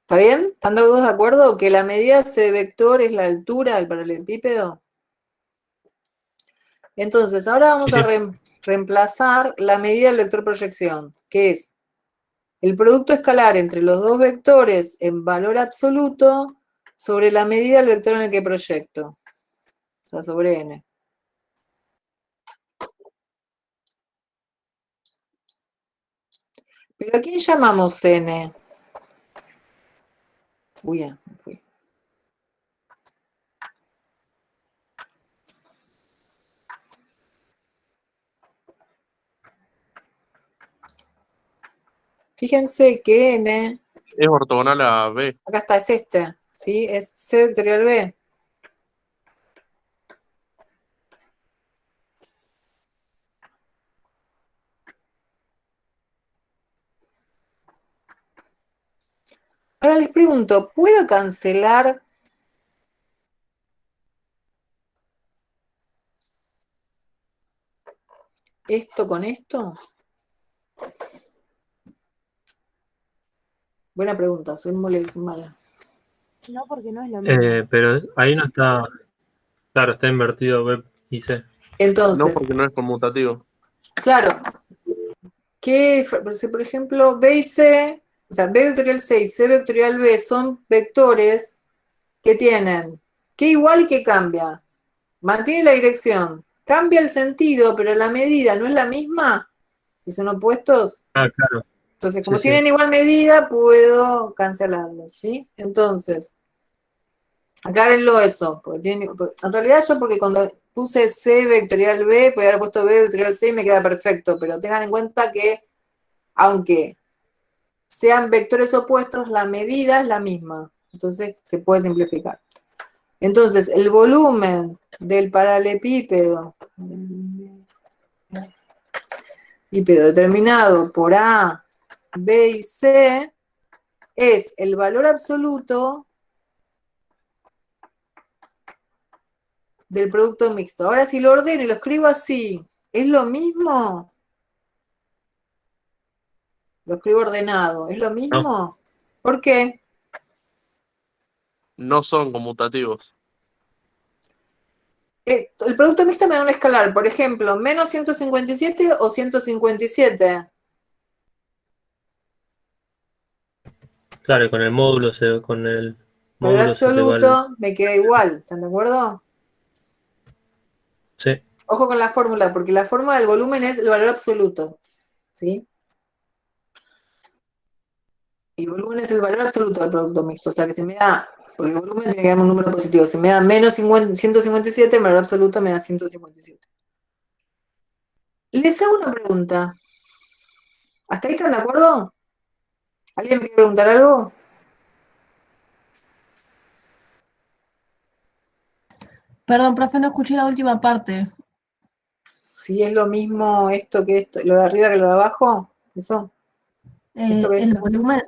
¿Está bien? ¿Están todos de acuerdo que la medida de ese vector es la altura del paralelepípedo? Entonces, ahora vamos Sí, a sí. reemplazar la medida del vector proyección, que es el producto escalar entre los dos vectores en valor absoluto sobre la medida del vector en el que proyecto, o sea, sobre N. ¿Pero a quién llamamos N? Uy, ya, me fui. Fíjense que N, Es ortogonal a B. acá está, es este, ¿sí? Es C vectorial B. Ahora les pregunto, ¿puedo cancelar esto con esto? Buena pregunta, soy muy mala. No, porque no es lo mismo. Pero ahí no está. Claro, está invertido B y C. No, Entonces, porque no es conmutativo. claro, si por ejemplo B y C, o sea, B vectorial C y C vectorial B son vectores que tienen ¿Qué igual y qué cambia? Mantiene la dirección, cambia el sentido, pero la medida no es la misma, si son opuestos. Ah, claro. Entonces, Sí, como sí. tienen igual medida, puedo cancelarlos, ¿sí? Entonces, aclárenlo eso, porque en realidad yo porque cuando puse C vectorial B, podría haber puesto B vectorial C y me queda perfecto, pero tengan en cuenta que aunque sean vectores opuestos, la medida es la misma, entonces se puede simplificar. Entonces, el volumen del paralelepípedo determinado por A, B y C es el valor absoluto del producto mixto. Ahora, si lo ordeno y lo escribo así, ¿es lo mismo? Lo escribo ordenado, ¿es lo mismo? ¿Por qué? No son conmutativos. El producto mixto me da un escalar, por ejemplo, menos 157 o 157. Claro, y con el módulo Valor módulo se te va absoluto me queda igual, ¿están de acuerdo? Sí. Ojo con la fórmula, porque la fórmula del volumen es el valor absoluto, ¿sí? El volumen es el valor absoluto del producto mixto, o sea que si me da, porque el volumen tiene que darme un número positivo, si me da menos 157, el valor absoluto me da 157. Les hago una pregunta. ¿Hasta ahí están de acuerdo? ¿Alguien me quiere preguntar algo? Perdón, profe, no escuché la última parte. Si es lo mismo esto que esto, lo de arriba que lo de abajo, eso, esto que El esto. volumen.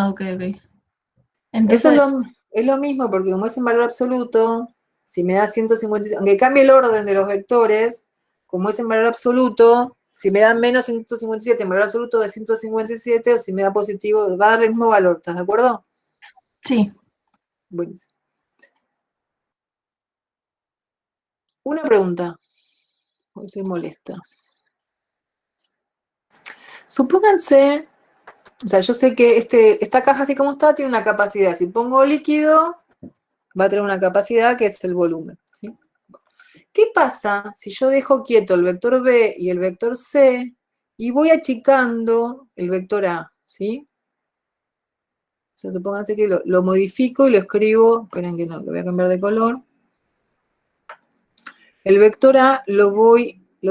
Ok. Eso Entonces, es lo mismo, porque como es en valor absoluto, si me da 157, aunque cambie el orden de los vectores, como es en valor absoluto, si me da menos 157 en valor absoluto de 157, o si me da positivo, va a dar el mismo valor, ¿estás de acuerdo? sí. Buenísimo. Una pregunta, porque soy molesta. Supónganse, o sea, yo sé que esta caja así como está tiene una capacidad. Si pongo líquido, va a tener una capacidad que es el volumen, ¿sí? ¿Qué pasa si yo dejo quieto el vector B y el vector C y voy achicando el vector A, ¿sí? O sea, supónganse que lo modifico y lo escribo, esperen que no, lo voy a cambiar de color. El vector A lo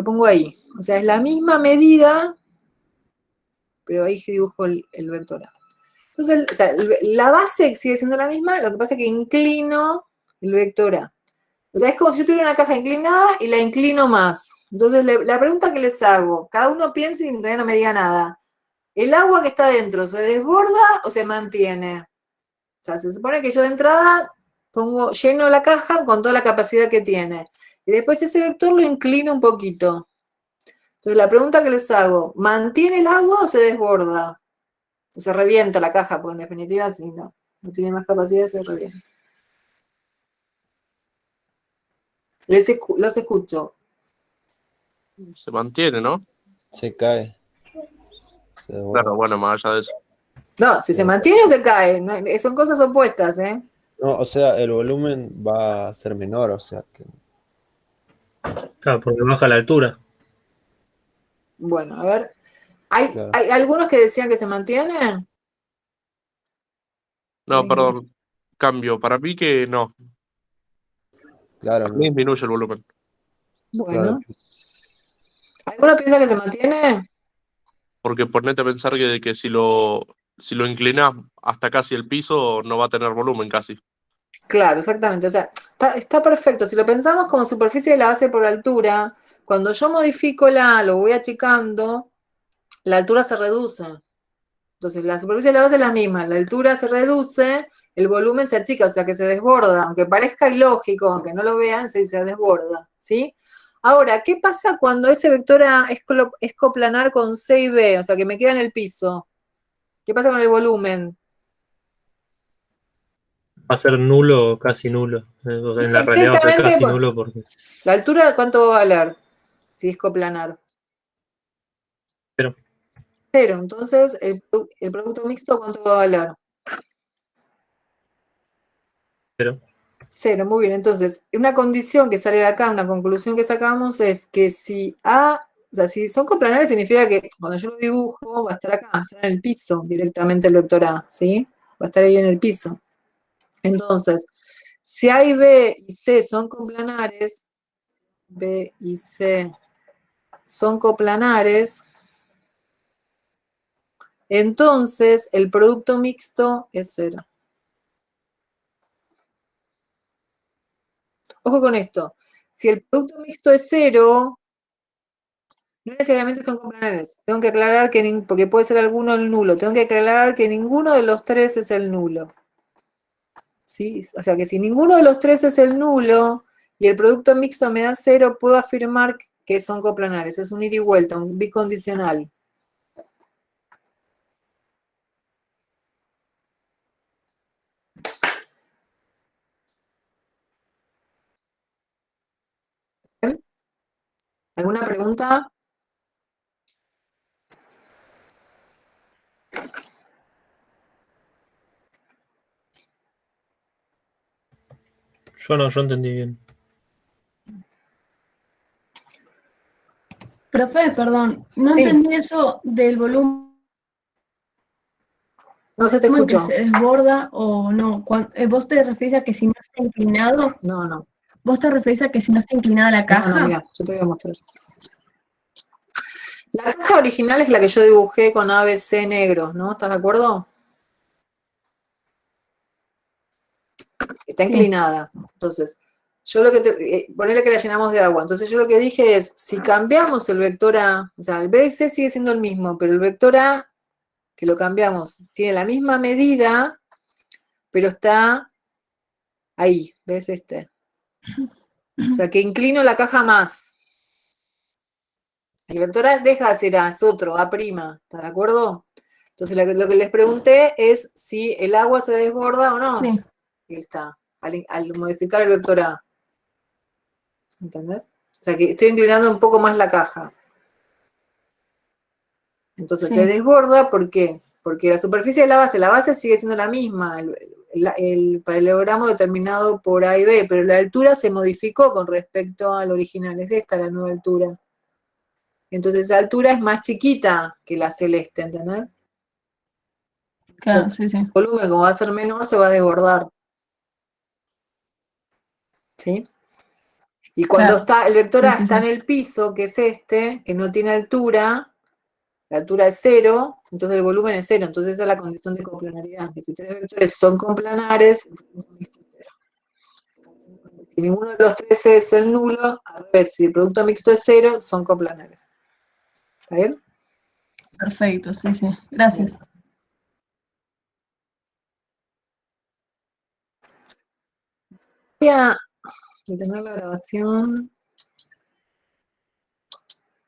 pongo ahí. O sea, es la misma medida, pero ahí dibujo el vector A. Entonces, o sea, la base sigue siendo la misma, lo que pasa es que inclino el vector A. O sea, es como si yo tuviera una caja inclinada y la inclino más. Entonces, la pregunta que les hago, cada uno piense y todavía no me diga nada. ¿El agua que está dentro se desborda o se mantiene? O sea, se supone que yo de entrada lleno la caja con toda la capacidad que tiene. Y después ese vector lo inclino un poquito. Entonces, la pregunta que les hago, ¿mantiene el agua o se desborda? O se revienta la caja, porque en definitiva, si no tiene más capacidad, se revienta. Los escucho. Se mantiene, ¿no? Se cae. Se Claro, desborda. bueno, más allá de eso. No, si se mantiene o se cae, son cosas opuestas, ¿eh? No, o sea, el volumen va a ser menor, o sea que. Claro, porque baja la altura. Bueno, a ver. ¿Hay Claro. algunos que decían que se mantiene? No, perdón. Cambio. Para mí que no. Claro, Para mí no. disminuye el volumen. Bueno. ¿Alguno piensa que se mantiene? Porque ponete a pensar que si lo inclinás hasta casi el piso, no va a tener volumen casi. Claro, exactamente. O sea, está perfecto. Si lo pensamos como superficie de la base por altura, cuando yo modifico lo voy achicando, la altura se reduce. Entonces, la superficie de la base es la misma, la altura se reduce, el volumen se achica, o sea que se desborda. Aunque parezca ilógico, aunque no lo vean, se desborda, ¿sí? Ahora, ¿qué pasa cuando ese vector A es coplanar con C y B? O sea, que me queda en el piso. ¿Qué pasa con el volumen? Va a ser nulo o casi nulo. O sea, en la realidad va a ser Directamente, casi nulo porque. ¿la altura cuánto va a valer? Si es coplanar. Cero. Cero. Entonces, el producto mixto, ¿cuánto va a valer? Cero. Cero, muy bien. Entonces, una condición que sale de acá, una conclusión que sacamos es que si A, o sea, si son coplanares significa que cuando yo lo dibujo va a estar acá, va a estar en el piso directamente el vector A, ¿sí? Va a estar ahí en el piso. Entonces, si A y B y C son coplanares, B y C son coplanares, entonces el producto mixto es cero. Ojo con esto. Si el producto mixto es cero, no necesariamente son coplanares. Tengo que aclarar que, porque puede ser alguno el nulo, tengo que aclarar que ninguno de los tres es el nulo. ¿Sí? O sea que si ninguno de los tres es el nulo y el producto mixto me da cero, puedo afirmar que son coplanares. Es un ida y vuelta, un bicondicional. ¿Alguna pregunta? Yo entendí bien. Profe, perdón, no Sí. entendí eso del volumen No se te que escuchó. se desborda o no. ¿Vos te referís a que si no está inclinado? No, no. ¿Vos te referís a que si no está inclinada la caja? No, mira, yo te voy a mostrar. La caja original es la que yo dibujé con ABC negros, ¿no? ¿Estás de acuerdo? Está inclinada. Entonces, yo lo que ponele que la llenamos de agua. Entonces yo lo que dije es, si cambiamos el vector A, o sea, el BC sigue siendo el mismo, pero el vector A, que lo cambiamos, tiene la misma medida, pero está ahí, ¿ves este? O sea, que inclino la caja más. El vector A deja de ser A, es otro, A', ¿está de acuerdo? Entonces lo que les pregunté es si el agua se desborda o no. Sí. Ahí está, al modificar el vector A. ¿Entendés? O sea que estoy inclinando un poco más la caja. Entonces Sí. se desborda, ¿por qué? Porque la superficie de la base sigue siendo la misma, paralelogramo determinado por A y B, pero la altura se modificó con respecto al original, es esta la nueva altura. Entonces esa altura es más chiquita que la celeste, ¿entendés? Claro, Entonces, sí, sí. el volumen, como va a ser menor, se va a desbordar. ¿Sí? Y cuando Claro. el vector A Sí, sí, está sí. en el piso, que es este, que no tiene altura, la altura es cero, entonces el volumen es cero. Entonces esa es la condición de coplanaridad, que si tres vectores son coplanares, si ninguno de los tres es el nulo, al revés, si el producto mixto es cero, son coplanares. ¿Está bien? Perfecto, sí, sí. Gracias. Voy a detener la grabación.